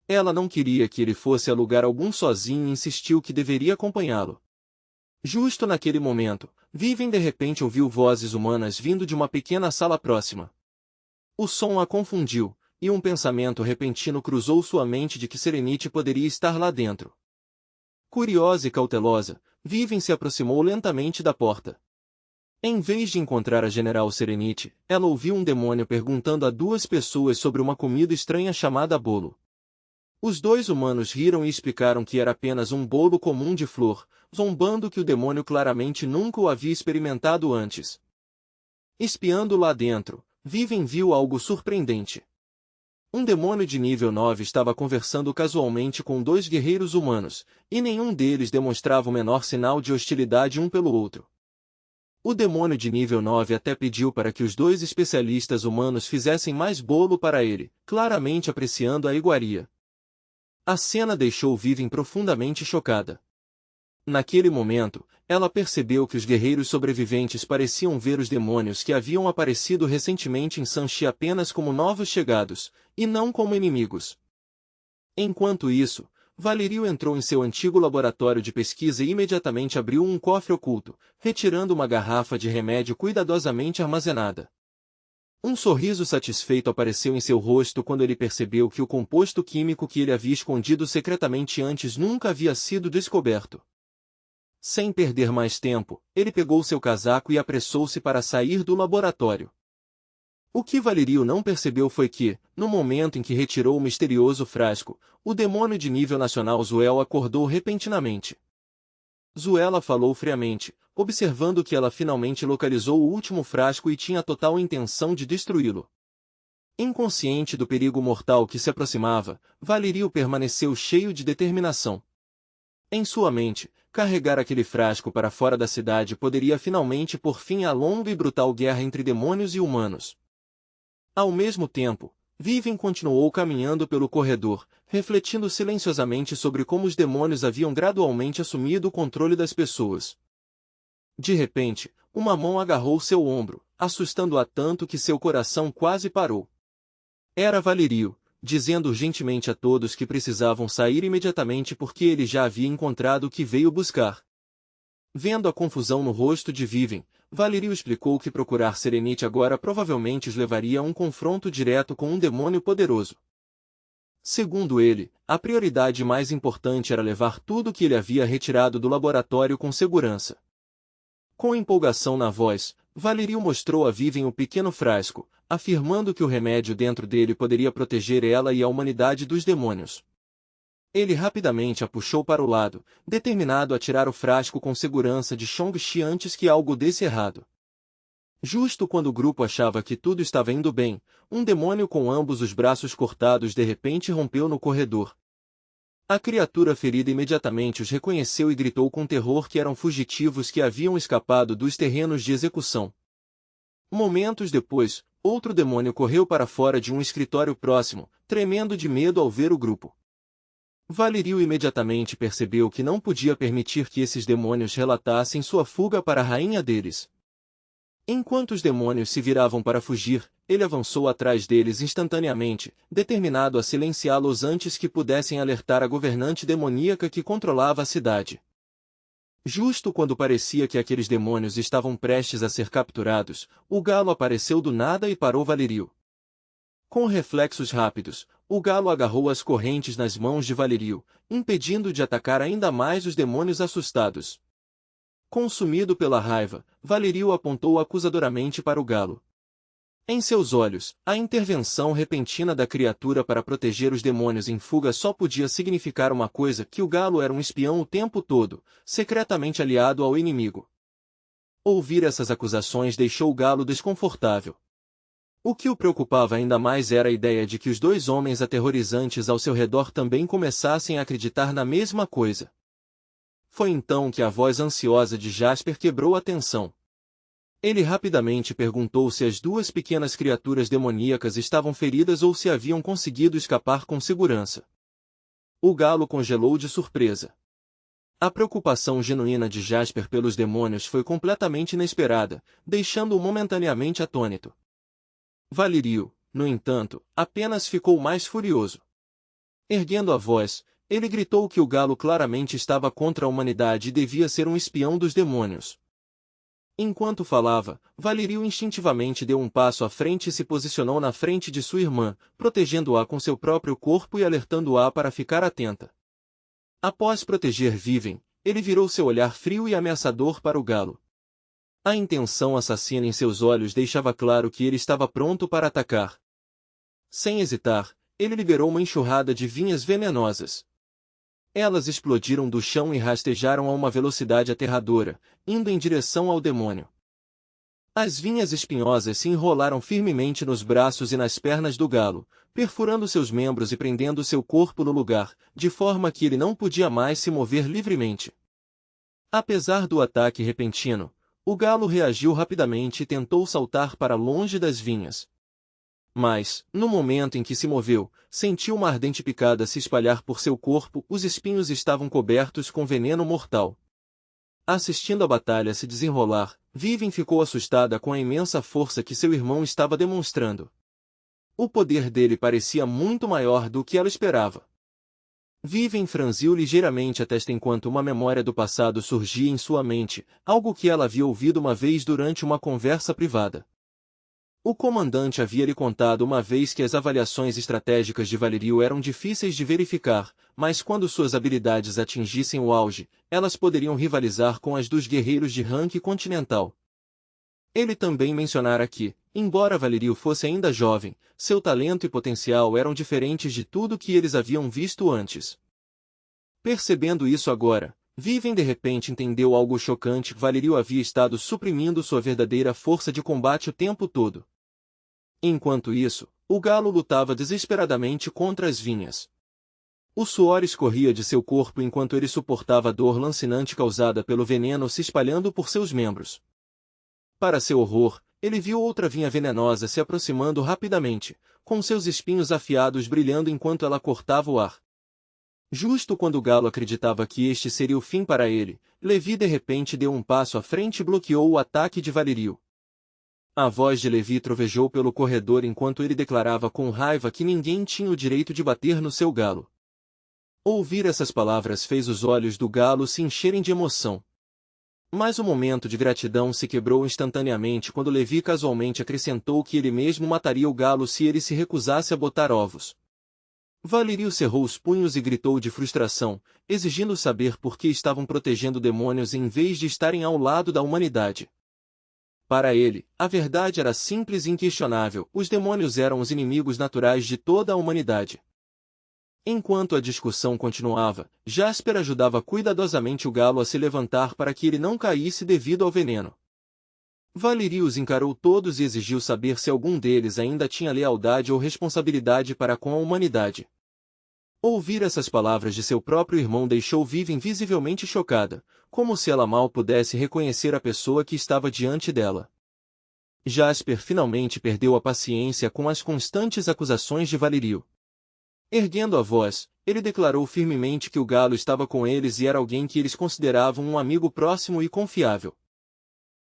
Ela não queria que ele fosse a lugar algum sozinho e insistiu que deveria acompanhá-lo. Justo naquele momento, Vivian de repente ouviu vozes humanas vindo de uma pequena sala próxima. O som a confundiu, e um pensamento repentino cruzou sua mente de que Serenity poderia estar lá dentro. Curiosa e cautelosa, Vivian se aproximou lentamente da porta. Em vez de encontrar a General Serenity, ela ouviu um demônio perguntando a duas pessoas sobre uma comida estranha chamada bolo. Os dois humanos riram e explicaram que era apenas um bolo comum de flor, zombando que o demônio claramente nunca o havia experimentado antes. Espiando lá dentro, Vivian viu algo surpreendente. Um demônio de nível 9 estava conversando casualmente com dois guerreiros humanos, e nenhum deles demonstrava o menor sinal de hostilidade um pelo outro. O demônio de nível 9 até pediu para que os dois especialistas humanos fizessem mais bolo para ele, claramente apreciando a iguaria. A cena deixou Vivian profundamente chocada. Naquele momento, ela percebeu que os guerreiros sobreviventes pareciam ver os demônios que haviam aparecido recentemente em Sanchi apenas como novos chegados, e não como inimigos. Enquanto isso, Valerio entrou em seu antigo laboratório de pesquisa e imediatamente abriu um cofre oculto, retirando uma garrafa de remédio cuidadosamente armazenada. Um sorriso satisfeito apareceu em seu rosto quando ele percebeu que o composto químico que ele havia escondido secretamente antes nunca havia sido descoberto. Sem perder mais tempo, ele pegou seu casaco e apressou-se para sair do laboratório. O que Valerio não percebeu foi que, no momento em que retirou o misterioso frasco, o demônio de nível nacional Zuel acordou repentinamente. Zuela falou friamente, observando que ela finalmente localizou o último frasco e tinha total intenção de destruí-lo. Inconsciente do perigo mortal que se aproximava, Valerio permaneceu cheio de determinação. Em sua mente, carregar aquele frasco para fora da cidade poderia finalmente pôr fim à longa e brutal guerra entre demônios e humanos. Ao mesmo tempo, Vivian continuou caminhando pelo corredor, refletindo silenciosamente sobre como os demônios haviam gradualmente assumido o controle das pessoas. De repente, uma mão agarrou seu ombro, assustando-a tanto que seu coração quase parou. Era Valerio, dizendo urgentemente a todos que precisavam sair imediatamente porque ele já havia encontrado o que veio buscar. Vendo a confusão no rosto de Vivian, Valerio explicou que procurar Serenity agora provavelmente os levaria a um confronto direto com um demônio poderoso. Segundo ele, a prioridade mais importante era levar tudo o que ele havia retirado do laboratório com segurança. Com empolgação na voz, Valerio mostrou a Vivian o pequeno frasco, afirmando que o remédio dentro dele poderia proteger ela e a humanidade dos demônios. Ele rapidamente a puxou para o lado, determinado a tirar o frasco com segurança de Shang-Chi antes que algo desse errado. Justo quando o grupo achava que tudo estava indo bem, um demônio com ambos os braços cortados de repente rompeu no corredor. A criatura ferida imediatamente os reconheceu e gritou com terror que eram fugitivos que haviam escapado dos terrenos de execução. Momentos depois, outro demônio correu para fora de um escritório próximo, tremendo de medo ao ver o grupo. Valerio imediatamente percebeu que não podia permitir que esses demônios relatassem sua fuga para a rainha deles. Enquanto os demônios se viravam para fugir, ele avançou atrás deles instantaneamente, determinado a silenciá-los antes que pudessem alertar a governante demoníaca que controlava a cidade. Justo quando parecia que aqueles demônios estavam prestes a ser capturados, o galo apareceu do nada e parou Valerio. Com reflexos rápidos, o galo agarrou as correntes nas mãos de Valerio, impedindo de atacar ainda mais os demônios assustados. Consumido pela raiva, Valerio apontou acusadoramente para o galo. Em seus olhos, a intervenção repentina da criatura para proteger os demônios em fuga só podia significar uma coisa: que o galo era um espião o tempo todo, secretamente aliado ao inimigo. Ouvir essas acusações deixou o galo desconfortável. O que o preocupava ainda mais era a ideia de que os dois homens aterrorizantes ao seu redor também começassem a acreditar na mesma coisa. Foi então que a voz ansiosa de Jasper quebrou a tensão. Ele rapidamente perguntou se as duas pequenas criaturas demoníacas estavam feridas ou se haviam conseguido escapar com segurança. O galo congelou de surpresa. A preocupação genuína de Jasper pelos demônios foi completamente inesperada, deixando-o momentaneamente atônito. Valerio, no entanto, apenas ficou mais furioso. Erguendo a voz, ele gritou que o galo claramente estava contra a humanidade e devia ser um espião dos demônios. Enquanto falava, Valerio instintivamente deu um passo à frente e se posicionou na frente de sua irmã, protegendo-a com seu próprio corpo e alertando-a para ficar atenta. Após proteger Viven, ele virou seu olhar frio e ameaçador para o galo. A intenção assassina em seus olhos deixava claro que ele estava pronto para atacar. Sem hesitar, ele liberou uma enxurrada de vinhas venenosas. Elas explodiram do chão e rastejaram a uma velocidade aterradora, indo em direção ao demônio. As vinhas espinhosas se enrolaram firmemente nos braços e nas pernas do galo, perfurando seus membros e prendendo seu corpo no lugar, de forma que ele não podia mais se mover livremente. Apesar do ataque repentino, o galo reagiu rapidamente e tentou saltar para longe das vinhas. Mas, no momento em que se moveu, sentiu uma ardente picada se espalhar por seu corpo. Os espinhos estavam cobertos com veneno mortal. Assistindo a batalha se desenrolar, Viven ficou assustada com a imensa força que seu irmão estava demonstrando. O poder dele parecia muito maior do que ela esperava. Viven franziu ligeiramente a testa enquanto uma memória do passado surgia em sua mente, algo que ela havia ouvido uma vez durante uma conversa privada. O comandante havia lhe contado uma vez que as avaliações estratégicas de Valerio eram difíceis de verificar, mas quando suas habilidades atingissem o auge, elas poderiam rivalizar com as dos guerreiros de ranking continental. Ele também mencionara que, embora Valerio fosse ainda jovem, seu talento e potencial eram diferentes de tudo que eles haviam visto antes. Percebendo isso agora, Viven de repente entendeu algo chocante: Valerio havia estado suprimindo sua verdadeira força de combate o tempo todo. Enquanto isso, o galo lutava desesperadamente contra as vinhas. O suor escorria de seu corpo enquanto ele suportava a dor lancinante causada pelo veneno se espalhando por seus membros. Para seu horror, ele viu outra vinha venenosa se aproximando rapidamente, com seus espinhos afiados brilhando enquanto ela cortava o ar. Justo quando o galo acreditava que este seria o fim para ele, Levi de repente deu um passo à frente e bloqueou o ataque de Valerio. A voz de Levi trovejou pelo corredor enquanto ele declarava com raiva que ninguém tinha o direito de bater no seu galo. Ouvir essas palavras fez os olhos do galo se encherem de emoção. Mas o momento de gratidão se quebrou instantaneamente quando Levi casualmente acrescentou que ele mesmo mataria o galo se ele se recusasse a botar ovos. Valerio cerrou os punhos e gritou de frustração, exigindo saber por que estavam protegendo demônios em vez de estarem ao lado da humanidade. Para ele, a verdade era simples e inquestionável: os demônios eram os inimigos naturais de toda a humanidade. Enquanto a discussão continuava, Jasper ajudava cuidadosamente o galo a se levantar para que ele não caísse devido ao veneno. Valerio os encarou todos e exigiu saber se algum deles ainda tinha lealdade ou responsabilidade para com a humanidade. Ouvir essas palavras de seu próprio irmão deixou Viven visivelmente chocada, como se ela mal pudesse reconhecer a pessoa que estava diante dela. Jasper finalmente perdeu a paciência com as constantes acusações de Valerio. Erguendo a voz, ele declarou firmemente que o galo estava com eles e era alguém que eles consideravam um amigo próximo e confiável.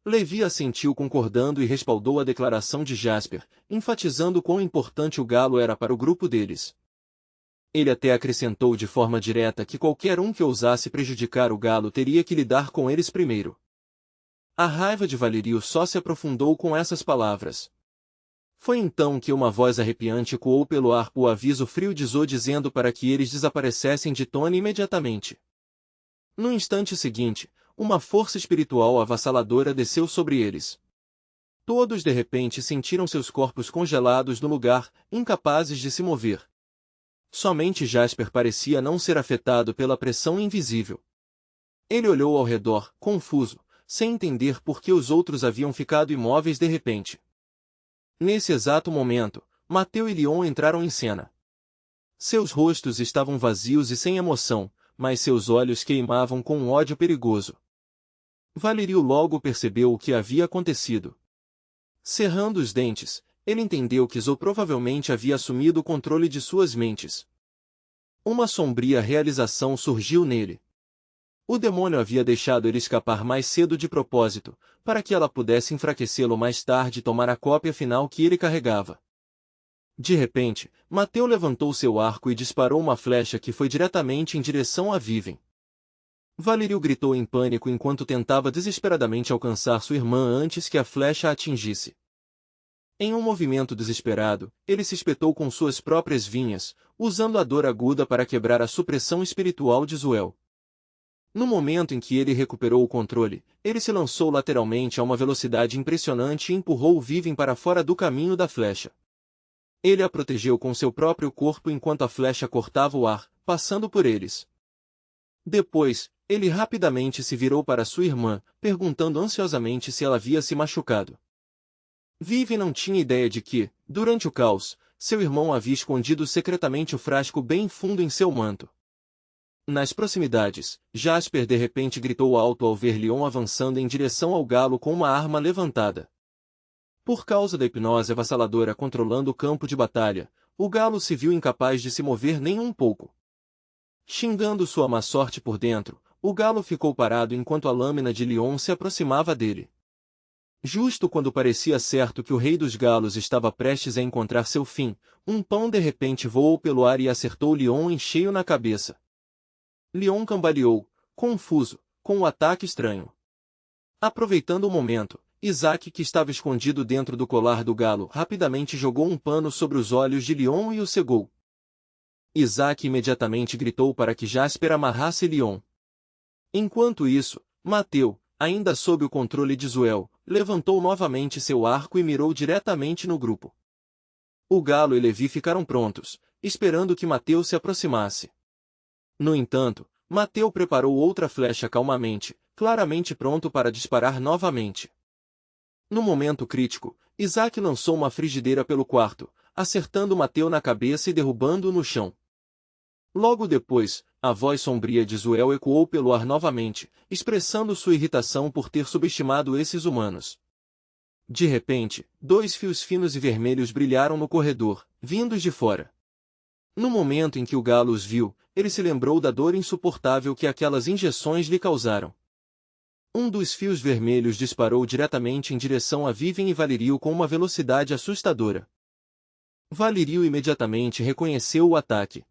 Levi assentiu concordando e respaldou a declaração de Jasper, enfatizando quão importante o galo era para o grupo deles. Ele até acrescentou de forma direta que qualquer um que ousasse prejudicar o galo teria que lidar com eles primeiro. A raiva de Valerio só se aprofundou com essas palavras. Foi então que uma voz arrepiante ecoou pelo ar o aviso frio de Zo dizendo para que eles desaparecessem de Tony imediatamente. No instante seguinte, uma força espiritual avassaladora desceu sobre eles. Todos de repente sentiram seus corpos congelados no lugar, incapazes de se mover. Somente Jasper parecia não ser afetado pela pressão invisível. Ele olhou ao redor, confuso, sem entender por que os outros haviam ficado imóveis de repente. Nesse exato momento, Mateu e Leon entraram em cena. Seus rostos estavam vazios e sem emoção, mas seus olhos queimavam com um ódio perigoso. Valerio logo percebeu o que havia acontecido. Cerrando os dentes, ele entendeu que Zo provavelmente havia assumido o controle de suas mentes. Uma sombria realização surgiu nele. O demônio havia deixado ele escapar mais cedo de propósito, para que ela pudesse enfraquecê-lo mais tarde e tomar a cópia final que ele carregava. De repente, Mateu levantou seu arco e disparou uma flecha que foi diretamente em direção a Viven. Valerio gritou em pânico enquanto tentava desesperadamente alcançar sua irmã antes que a flecha a atingisse. Em um movimento desesperado, ele se espetou com suas próprias vinhas, usando a dor aguda para quebrar a supressão espiritual de Zuel. No momento em que ele recuperou o controle, ele se lançou lateralmente a uma velocidade impressionante e empurrou Viven para fora do caminho da flecha. Ele a protegeu com seu próprio corpo enquanto a flecha cortava o ar, passando por eles. Depois, ele rapidamente se virou para sua irmã, perguntando ansiosamente se ela havia se machucado. Viven não tinha ideia de que, durante o caos, seu irmão havia escondido secretamente o frasco bem fundo em seu manto. Nas proximidades, Jasper de repente gritou alto ao ver Leon avançando em direção ao galo com uma arma levantada. Por causa da hipnose avassaladora controlando o campo de batalha, o galo se viu incapaz de se mover nem um pouco. Xingando sua má sorte por dentro, o galo ficou parado enquanto a lâmina de Leon se aproximava dele. Justo quando parecia certo que o rei dos galos estava prestes a encontrar seu fim, um pão de repente voou pelo ar e acertou Leon em cheio na cabeça. Leon cambaleou, confuso, com o ataque estranho. Aproveitando o momento, Isaac, que estava escondido dentro do colar do galo, rapidamente jogou um pano sobre os olhos de Leon e o cegou. Isaac imediatamente gritou para que Jasper amarrasse Leon. Enquanto isso, Mateu, ainda sob o controle de Zuel, levantou novamente seu arco e mirou diretamente no grupo. O galo e Levi ficaram prontos, esperando que Mateu se aproximasse. No entanto, Mateu preparou outra flecha calmamente, claramente pronto para disparar novamente. No momento crítico, Isaac lançou uma frigideira pelo quarto, acertando Mateu na cabeça e derrubando-o no chão. Logo depois, a voz sombria de Zuel ecoou pelo ar novamente, expressando sua irritação por ter subestimado esses humanos. De repente, dois fios finos e vermelhos brilharam no corredor, vindos de fora. No momento em que o galo os viu, ele se lembrou da dor insuportável que aquelas injeções lhe causaram. Um dos fios vermelhos disparou diretamente em direção a Viven e Valerio com uma velocidade assustadora. Valerio imediatamente reconheceu o ataque.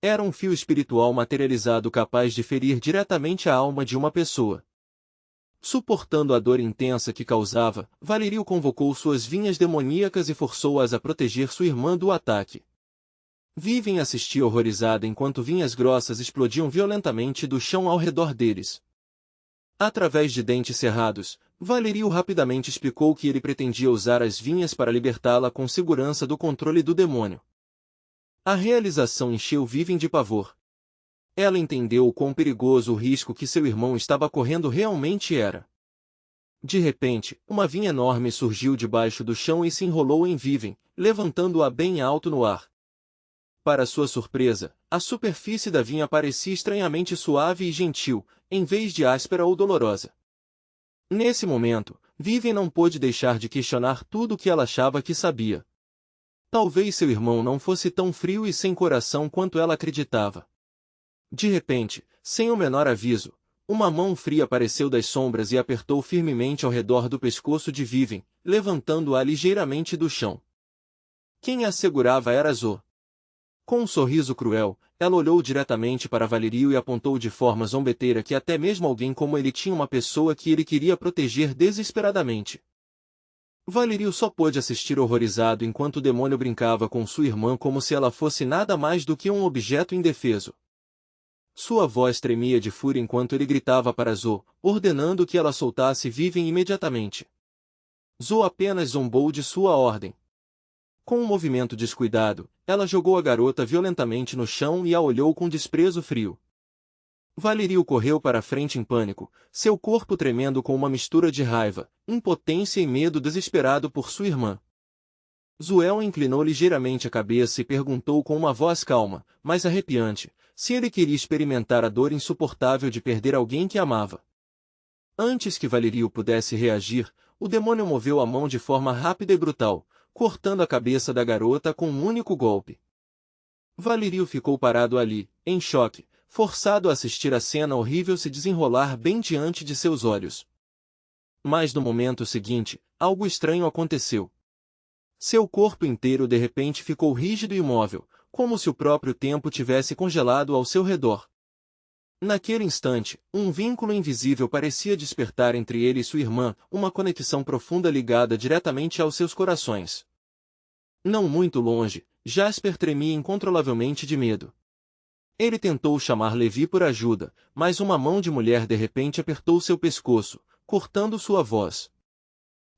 Era um fio espiritual materializado capaz de ferir diretamente a alma de uma pessoa. Suportando a dor intensa que causava, Valerio convocou suas vinhas demoníacas e forçou-as a proteger sua irmã do ataque. Viven assistia horrorizada enquanto vinhas grossas explodiam violentamente do chão ao redor deles. Através de dentes cerrados, Valerio rapidamente explicou que ele pretendia usar as vinhas para libertá-la com segurança do controle do demônio. A realização encheu Viven de pavor. Ela entendeu o quão perigoso o risco que seu irmão estava correndo realmente era. De repente, uma vinha enorme surgiu debaixo do chão e se enrolou em Viven, levantando-a bem alto no ar. Para sua surpresa, a superfície da vinha parecia estranhamente suave e gentil, em vez de áspera ou dolorosa. Nesse momento, Viven não pôde deixar de questionar tudo o que ela achava que sabia. Talvez seu irmão não fosse tão frio e sem coração quanto ela acreditava. De repente, sem o menor aviso, uma mão fria apareceu das sombras e apertou firmemente ao redor do pescoço de Viven, levantando-a ligeiramente do chão. Quem a segurava era Zo. Com um sorriso cruel, ela olhou diretamente para Valerio e apontou de forma zombeteira que até mesmo alguém como ele tinha uma pessoa que ele queria proteger desesperadamente. Valerio só pôde assistir horrorizado enquanto o demônio brincava com sua irmã como se ela fosse nada mais do que um objeto indefeso. Sua voz tremia de fúria enquanto ele gritava para Zo, ordenando que ela soltasse Viven imediatamente. Zoe apenas zombou de sua ordem. Com um movimento descuidado, ela jogou a garota violentamente no chão e a olhou com desprezo frio. Valerio correu para a frente em pânico, seu corpo tremendo com uma mistura de raiva, impotência e medo desesperado por sua irmã. Zuel inclinou ligeiramente a cabeça e perguntou com uma voz calma, mas arrepiante, se ele queria experimentar a dor insuportável de perder alguém que amava. Antes que Valerio pudesse reagir, o demônio moveu a mão de forma rápida e brutal, cortando a cabeça da garota com um único golpe. Valerio ficou parado ali, em choque, forçado a assistir a cena horrível se desenrolar bem diante de seus olhos. Mas no momento seguinte, algo estranho aconteceu. Seu corpo inteiro de repente ficou rígido e imóvel, como se o próprio tempo tivesse congelado ao seu redor. Naquele instante, um vínculo invisível parecia despertar entre ele e sua irmã, uma conexão profunda ligada diretamente aos seus corações. Não muito longe, Jasper tremia incontrolavelmente de medo. Ele tentou chamar Levi por ajuda, mas uma mão de mulher de repente apertou seu pescoço, cortando sua voz.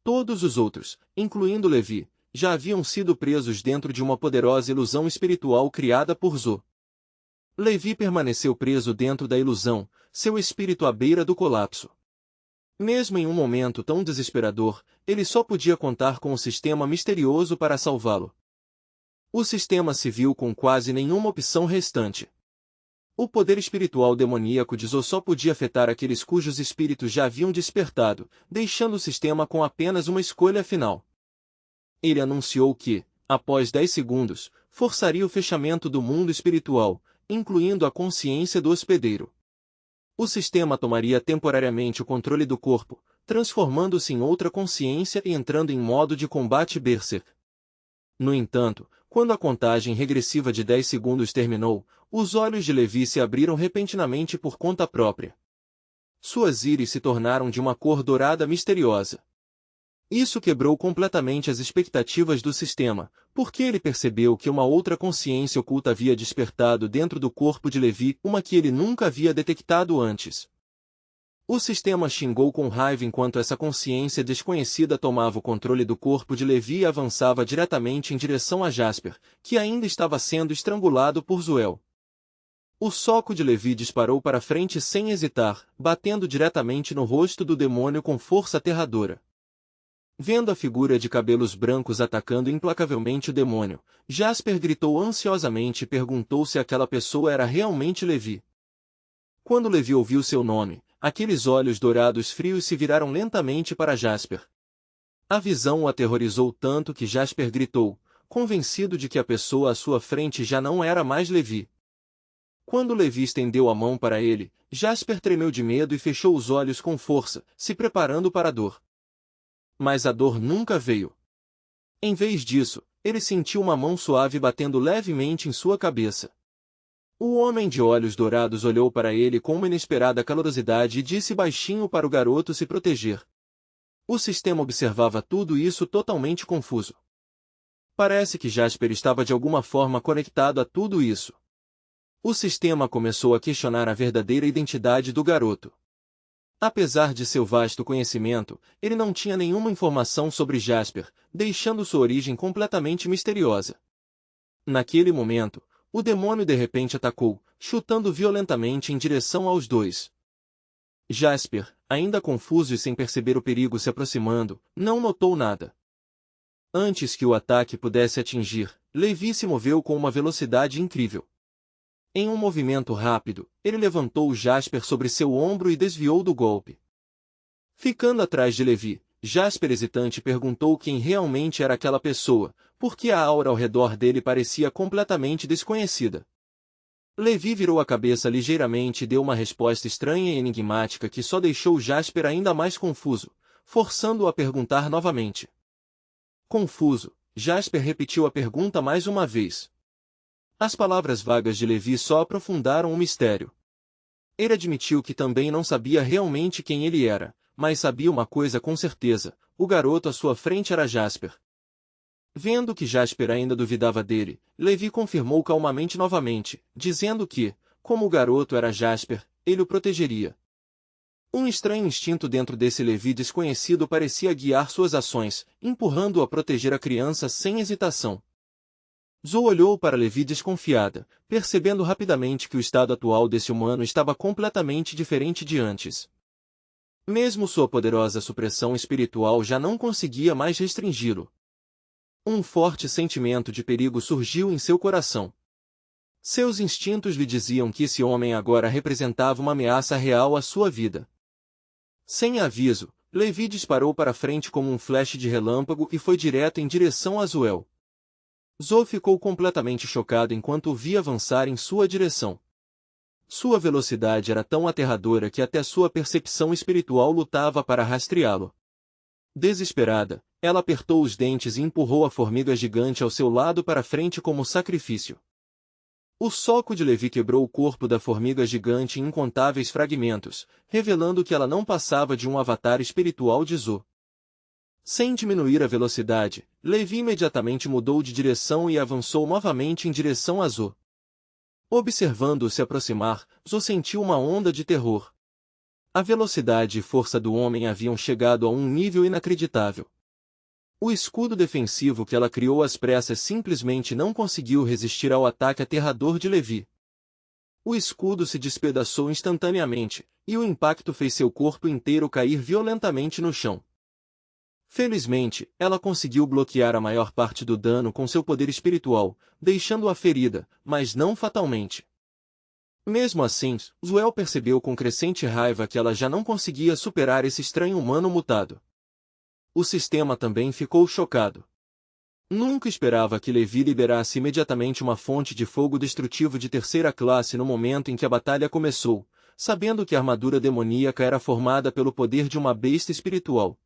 Todos os outros, incluindo Levi, já haviam sido presos dentro de uma poderosa ilusão espiritual criada por Zoe. Levi permaneceu preso dentro da ilusão, seu espírito à beira do colapso. Mesmo em um momento tão desesperador, ele só podia contar com o sistema misterioso para salvá-lo. O sistema se viu com quase nenhuma opção restante. O poder espiritual demoníaco de Zoe só podia afetar aqueles cujos espíritos já haviam despertado, deixando o sistema com apenas uma escolha final. Ele anunciou que, após 10 segundos, forçaria o fechamento do mundo espiritual, incluindo a consciência do hospedeiro. O sistema tomaria temporariamente o controle do corpo, transformando-se em outra consciência e entrando em modo de combate berserk. No entanto, quando a contagem regressiva de 10 segundos terminou, os olhos de Levi se abriram repentinamente por conta própria. Suas íris se tornaram de uma cor dourada misteriosa. Isso quebrou completamente as expectativas do sistema, porque ele percebeu que uma outra consciência oculta havia despertado dentro do corpo de Levi, uma que ele nunca havia detectado antes. O sistema xingou com raiva enquanto essa consciência desconhecida tomava o controle do corpo de Levi e avançava diretamente em direção a Jasper, que ainda estava sendo estrangulado por Zuel. O soco de Levi disparou para frente sem hesitar, batendo diretamente no rosto do demônio com força aterradora. Vendo a figura de cabelos brancos atacando implacavelmente o demônio, Jasper gritou ansiosamente e perguntou se aquela pessoa era realmente Levi. Quando Levi ouviu seu nome, aqueles olhos dourados frios se viraram lentamente para Jasper. A visão o aterrorizou tanto que Jasper gritou, convencido de que a pessoa à sua frente já não era mais Levi. Quando Levi estendeu a mão para ele, Jasper tremeu de medo e fechou os olhos com força, se preparando para a dor. Mas a dor nunca veio. Em vez disso, ele sentiu uma mão suave batendo levemente em sua cabeça. O homem de olhos dourados olhou para ele com uma inesperada calorosidade e disse baixinho para o garoto se proteger. O sistema observava tudo isso totalmente confuso. Parece que Jasper estava de alguma forma conectado a tudo isso. O sistema começou a questionar a verdadeira identidade do garoto. Apesar de seu vasto conhecimento, ele não tinha nenhuma informação sobre Jasper, deixando sua origem completamente misteriosa. Naquele momento, o demônio de repente atacou, chutando violentamente em direção aos dois. Jasper, ainda confuso e sem perceber o perigo se aproximando, não notou nada. Antes que o ataque pudesse atingir, Levi se moveu com uma velocidade incrível. Em um movimento rápido, ele levantou Jasper sobre seu ombro e desviou do golpe. Ficando atrás de Levi, Jasper hesitante perguntou quem realmente era aquela pessoa, porque a aura ao redor dele parecia completamente desconhecida. Levi virou a cabeça ligeiramente e deu uma resposta estranha e enigmática que só deixou Jasper ainda mais confuso, forçando-o a perguntar novamente. Confuso, Jasper repetiu a pergunta mais uma vez. As palavras vagas de Levi só aprofundaram o mistério. Ele admitiu que também não sabia realmente quem ele era, mas sabia uma coisa com certeza: o garoto à sua frente era Jasper. Vendo que Jasper ainda duvidava dele, Levi confirmou calmamente novamente, dizendo que, como o garoto era Jasper, ele o protegeria. Um estranho instinto dentro desse Levi desconhecido parecia guiar suas ações, empurrando-o a proteger a criança sem hesitação. Zoe olhou para Levi desconfiada, percebendo rapidamente que o estado atual desse humano estava completamente diferente de antes. Mesmo sua poderosa supressão espiritual já não conseguia mais restringi-lo. Um forte sentimento de perigo surgiu em seu coração. Seus instintos lhe diziam que esse homem agora representava uma ameaça real à sua vida. Sem aviso, Levi disparou para frente como um flash de relâmpago e foi direto em direção a Zoe. Zoe ficou completamente chocada enquanto o via avançar em sua direção. Sua velocidade era tão aterradora que até sua percepção espiritual lutava para rastreá-lo. Desesperada, ela apertou os dentes e empurrou a formiga gigante ao seu lado para frente como sacrifício. O soco de Levi quebrou o corpo da formiga gigante em incontáveis fragmentos, revelando que ela não passava de um avatar espiritual de Zoe. Sem diminuir a velocidade, Levi imediatamente mudou de direção e avançou novamente em direção a Zoe. Observando-o se aproximar, Zoe sentiu uma onda de terror. A velocidade e força do homem haviam chegado a um nível inacreditável. O escudo defensivo que ela criou às pressas simplesmente não conseguiu resistir ao ataque aterrador de Levi. O escudo se despedaçou instantaneamente, e o impacto fez seu corpo inteiro cair violentamente no chão. Felizmente, ela conseguiu bloquear a maior parte do dano com seu poder espiritual, deixando-a ferida, mas não fatalmente. Mesmo assim, Zoe percebeu com crescente raiva que ela já não conseguia superar esse estranho humano mutado. O sistema também ficou chocado. Nunca esperava que Levi liberasse imediatamente uma fonte de fogo destrutivo de terceira classe no momento em que a batalha começou, sabendo que a armadura demoníaca era formada pelo poder de uma besta espiritual.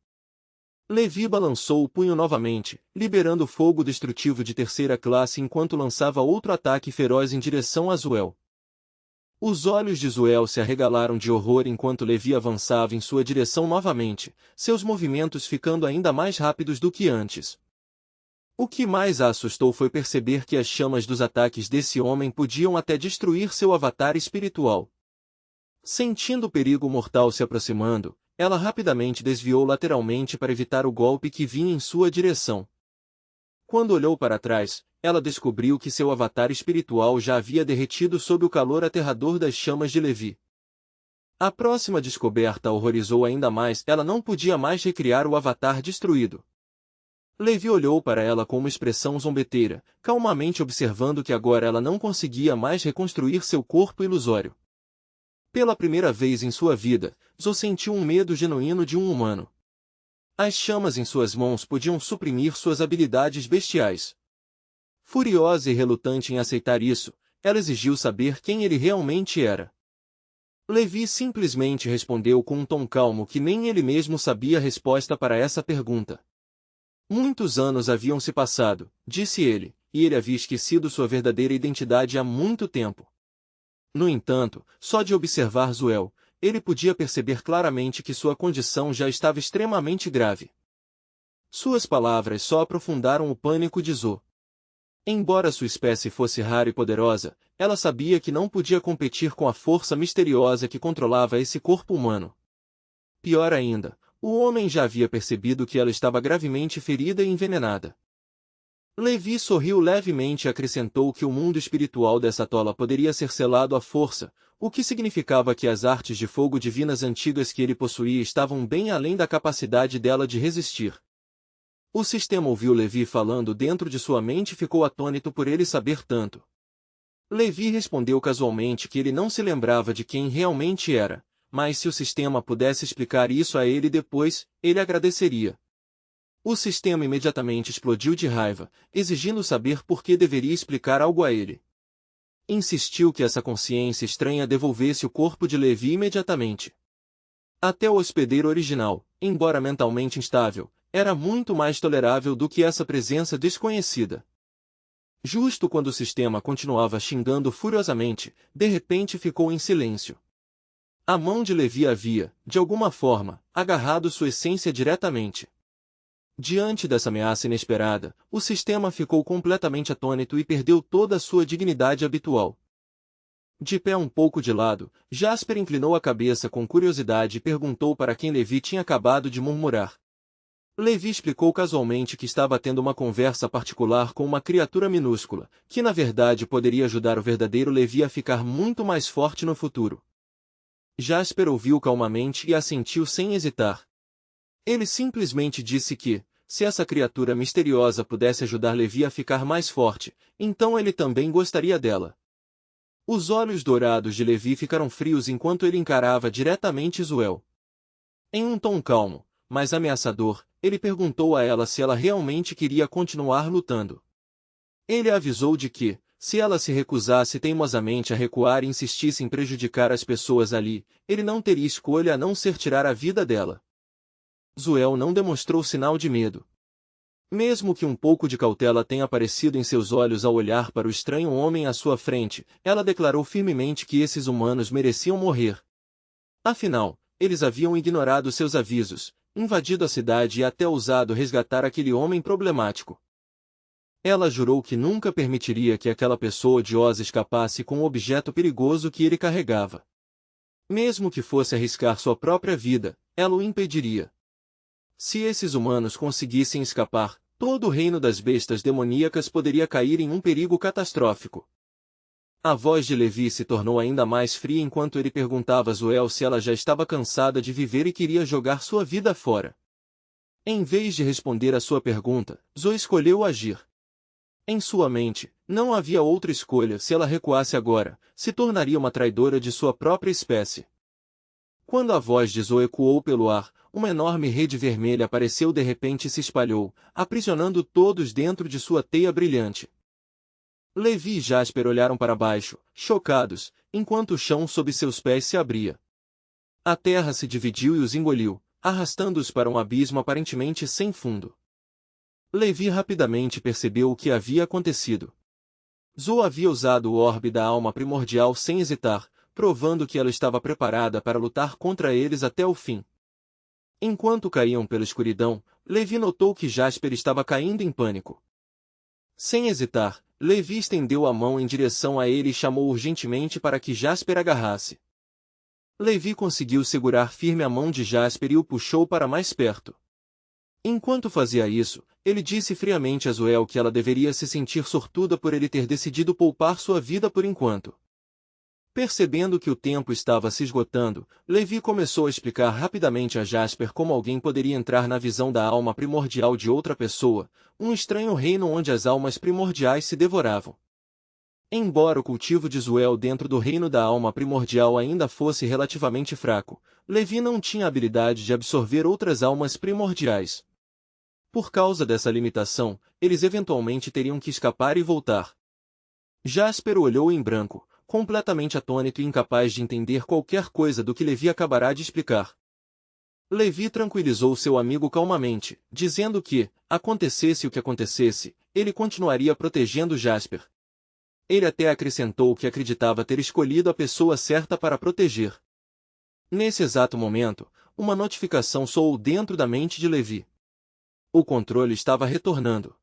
Levi balançou o punho novamente, liberando fogo destrutivo de terceira classe enquanto lançava outro ataque feroz em direção a Zoe. Os olhos de Zoe se arregalaram de horror enquanto Levi avançava em sua direção novamente, seus movimentos ficando ainda mais rápidos do que antes. O que mais a assustou foi perceber que as chamas dos ataques desse homem podiam até destruir seu avatar espiritual. Sentindo o perigo mortal se aproximando, ela rapidamente desviou lateralmente para evitar o golpe que vinha em sua direção. Quando olhou para trás, ela descobriu que seu avatar espiritual já havia derretido sob o calor aterrador das chamas de Levi. A próxima descoberta a horrorizou ainda mais, ela não podia mais recriar o avatar destruído. Levi olhou para ela com uma expressão zombeteira, calmamente observando que agora ela não conseguia mais reconstruir seu corpo ilusório. Pela primeira vez em sua vida, Zoe sentiu um medo genuíno de um humano. As chamas em suas mãos podiam suprimir suas habilidades bestiais. Furiosa e relutante em aceitar isso, ela exigiu saber quem ele realmente era. Levi simplesmente respondeu com um tom calmo que nem ele mesmo sabia a resposta para essa pergunta. Muitos anos haviam se passado, disse ele, e ele havia esquecido sua verdadeira identidade há muito tempo. No entanto, só de observar Zoe, ele podia perceber claramente que sua condição já estava extremamente grave. Suas palavras só aprofundaram o pânico de Zoe. Embora sua espécie fosse rara e poderosa, ela sabia que não podia competir com a força misteriosa que controlava esse corpo humano. Pior ainda, o homem já havia percebido que ela estava gravemente ferida e envenenada. Levi sorriu levemente e acrescentou que o mundo espiritual dessa tola poderia ser selado à força, o que significava que as artes de fogo divinas antigas que ele possuía estavam bem além da capacidade dela de resistir. O sistema ouviu Levi falando dentro de sua mente e ficou atônito por ele saber tanto. Levi respondeu casualmente que ele não se lembrava de quem realmente era, mas se o sistema pudesse explicar isso a ele depois, ele agradeceria. O sistema imediatamente explodiu de raiva, exigindo saber por que deveria explicar algo a ele. Insistiu que essa consciência estranha devolvesse o corpo de Levi imediatamente. Até o hospedeiro original, embora mentalmente instável, era muito mais tolerável do que essa presença desconhecida. Justo quando o sistema continuava xingando furiosamente, de repente ficou em silêncio. A mão de Levi havia, de alguma forma, agarrado sua essência diretamente. Diante dessa ameaça inesperada, o sistema ficou completamente atônito e perdeu toda a sua dignidade habitual. De pé um pouco de lado, Jasper inclinou a cabeça com curiosidade e perguntou para quem Levi tinha acabado de murmurar. Levi explicou casualmente que estava tendo uma conversa particular com uma criatura minúscula, que na verdade poderia ajudar o verdadeiro Levi a ficar muito mais forte no futuro. Jasper ouviu calmamente e assentiu sem hesitar. Ele simplesmente disse que, se essa criatura misteriosa pudesse ajudar Levi a ficar mais forte, então ele também gostaria dela. Os olhos dourados de Levi ficaram frios enquanto ele encarava diretamente Zuel. Em um tom calmo, mas ameaçador, ele perguntou a ela se ela realmente queria continuar lutando. Ele avisou de que, se ela se recusasse teimosamente a recuar e insistisse em prejudicar as pessoas ali, ele não teria escolha a não ser tirar a vida dela. Zuel não demonstrou sinal de medo. Mesmo que um pouco de cautela tenha aparecido em seus olhos ao olhar para o estranho homem à sua frente, ela declarou firmemente que esses humanos mereciam morrer. Afinal, eles haviam ignorado seus avisos, invadido a cidade e até ousado resgatar aquele homem problemático. Ela jurou que nunca permitiria que aquela pessoa odiosa escapasse com o objeto perigoso que ele carregava. Mesmo que fosse arriscar sua própria vida, ela o impediria. Se esses humanos conseguissem escapar, todo o reino das bestas demoníacas poderia cair em um perigo catastrófico. A voz de Levi se tornou ainda mais fria enquanto ele perguntava a Zuel se ela já estava cansada de viver e queria jogar sua vida fora. Em vez de responder à sua pergunta, Zoe escolheu agir. Em sua mente, não havia outra escolha. Se ela recuasse agora, se tornaria uma traidora de sua própria espécie. Quando a voz de Zoe ecoou pelo ar, uma enorme rede vermelha apareceu de repente e se espalhou, aprisionando todos dentro de sua teia brilhante. Levi e Jasper olharam para baixo, chocados, enquanto o chão sob seus pés se abria. A terra se dividiu e os engoliu, arrastando-os para um abismo aparentemente sem fundo. Levi rapidamente percebeu o que havia acontecido. Zoe havia usado o orbe da alma primordial sem hesitar, provando que ela estava preparada para lutar contra eles até o fim. Enquanto caíam pela escuridão, Levi notou que Jasper estava caindo em pânico. Sem hesitar, Levi estendeu a mão em direção a ele e chamou urgentemente para que Jasper agarrasse. Levi conseguiu segurar firme a mão de Jasper e o puxou para mais perto. Enquanto fazia isso, ele disse friamente a Zuel que ela deveria se sentir sortuda por ele ter decidido poupar sua vida por enquanto. Percebendo que o tempo estava se esgotando, Levi começou a explicar rapidamente a Jasper como alguém poderia entrar na visão da alma primordial de outra pessoa, um estranho reino onde as almas primordiais se devoravam. Embora o cultivo de Zuel dentro do reino da alma primordial ainda fosse relativamente fraco, Levi não tinha a habilidade de absorver outras almas primordiais. Por causa dessa limitação, eles eventualmente teriam que escapar e voltar. Jasper o olhou em branco, completamente atônito e incapaz de entender qualquer coisa do que Levi acabará de explicar. Levi tranquilizou seu amigo calmamente, dizendo que, acontecesse o que acontecesse, ele continuaria protegendo Jasper. Ele até acrescentou que acreditava ter escolhido a pessoa certa para proteger. Nesse exato momento, uma notificação soou dentro da mente de Levi. O controle estava retornando.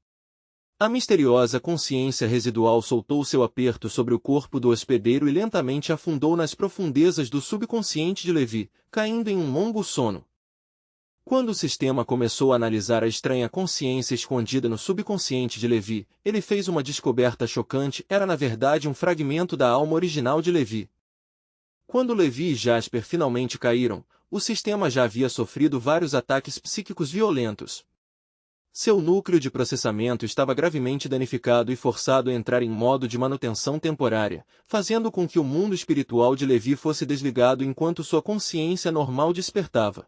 A misteriosa consciência residual soltou seu aperto sobre o corpo do hospedeiro e lentamente afundou nas profundezas do subconsciente de Levi, caindo em um longo sono. Quando o sistema começou a analisar a estranha consciência escondida no subconsciente de Levi, ele fez uma descoberta chocante: era na verdade um fragmento da alma original de Levi. Quando Levi e Jasper finalmente caíram, o sistema já havia sofrido vários ataques psíquicos violentos. Seu núcleo de processamento estava gravemente danificado e forçado a entrar em modo de manutenção temporária, fazendo com que o mundo espiritual de Levi fosse desligado enquanto sua consciência normal despertava.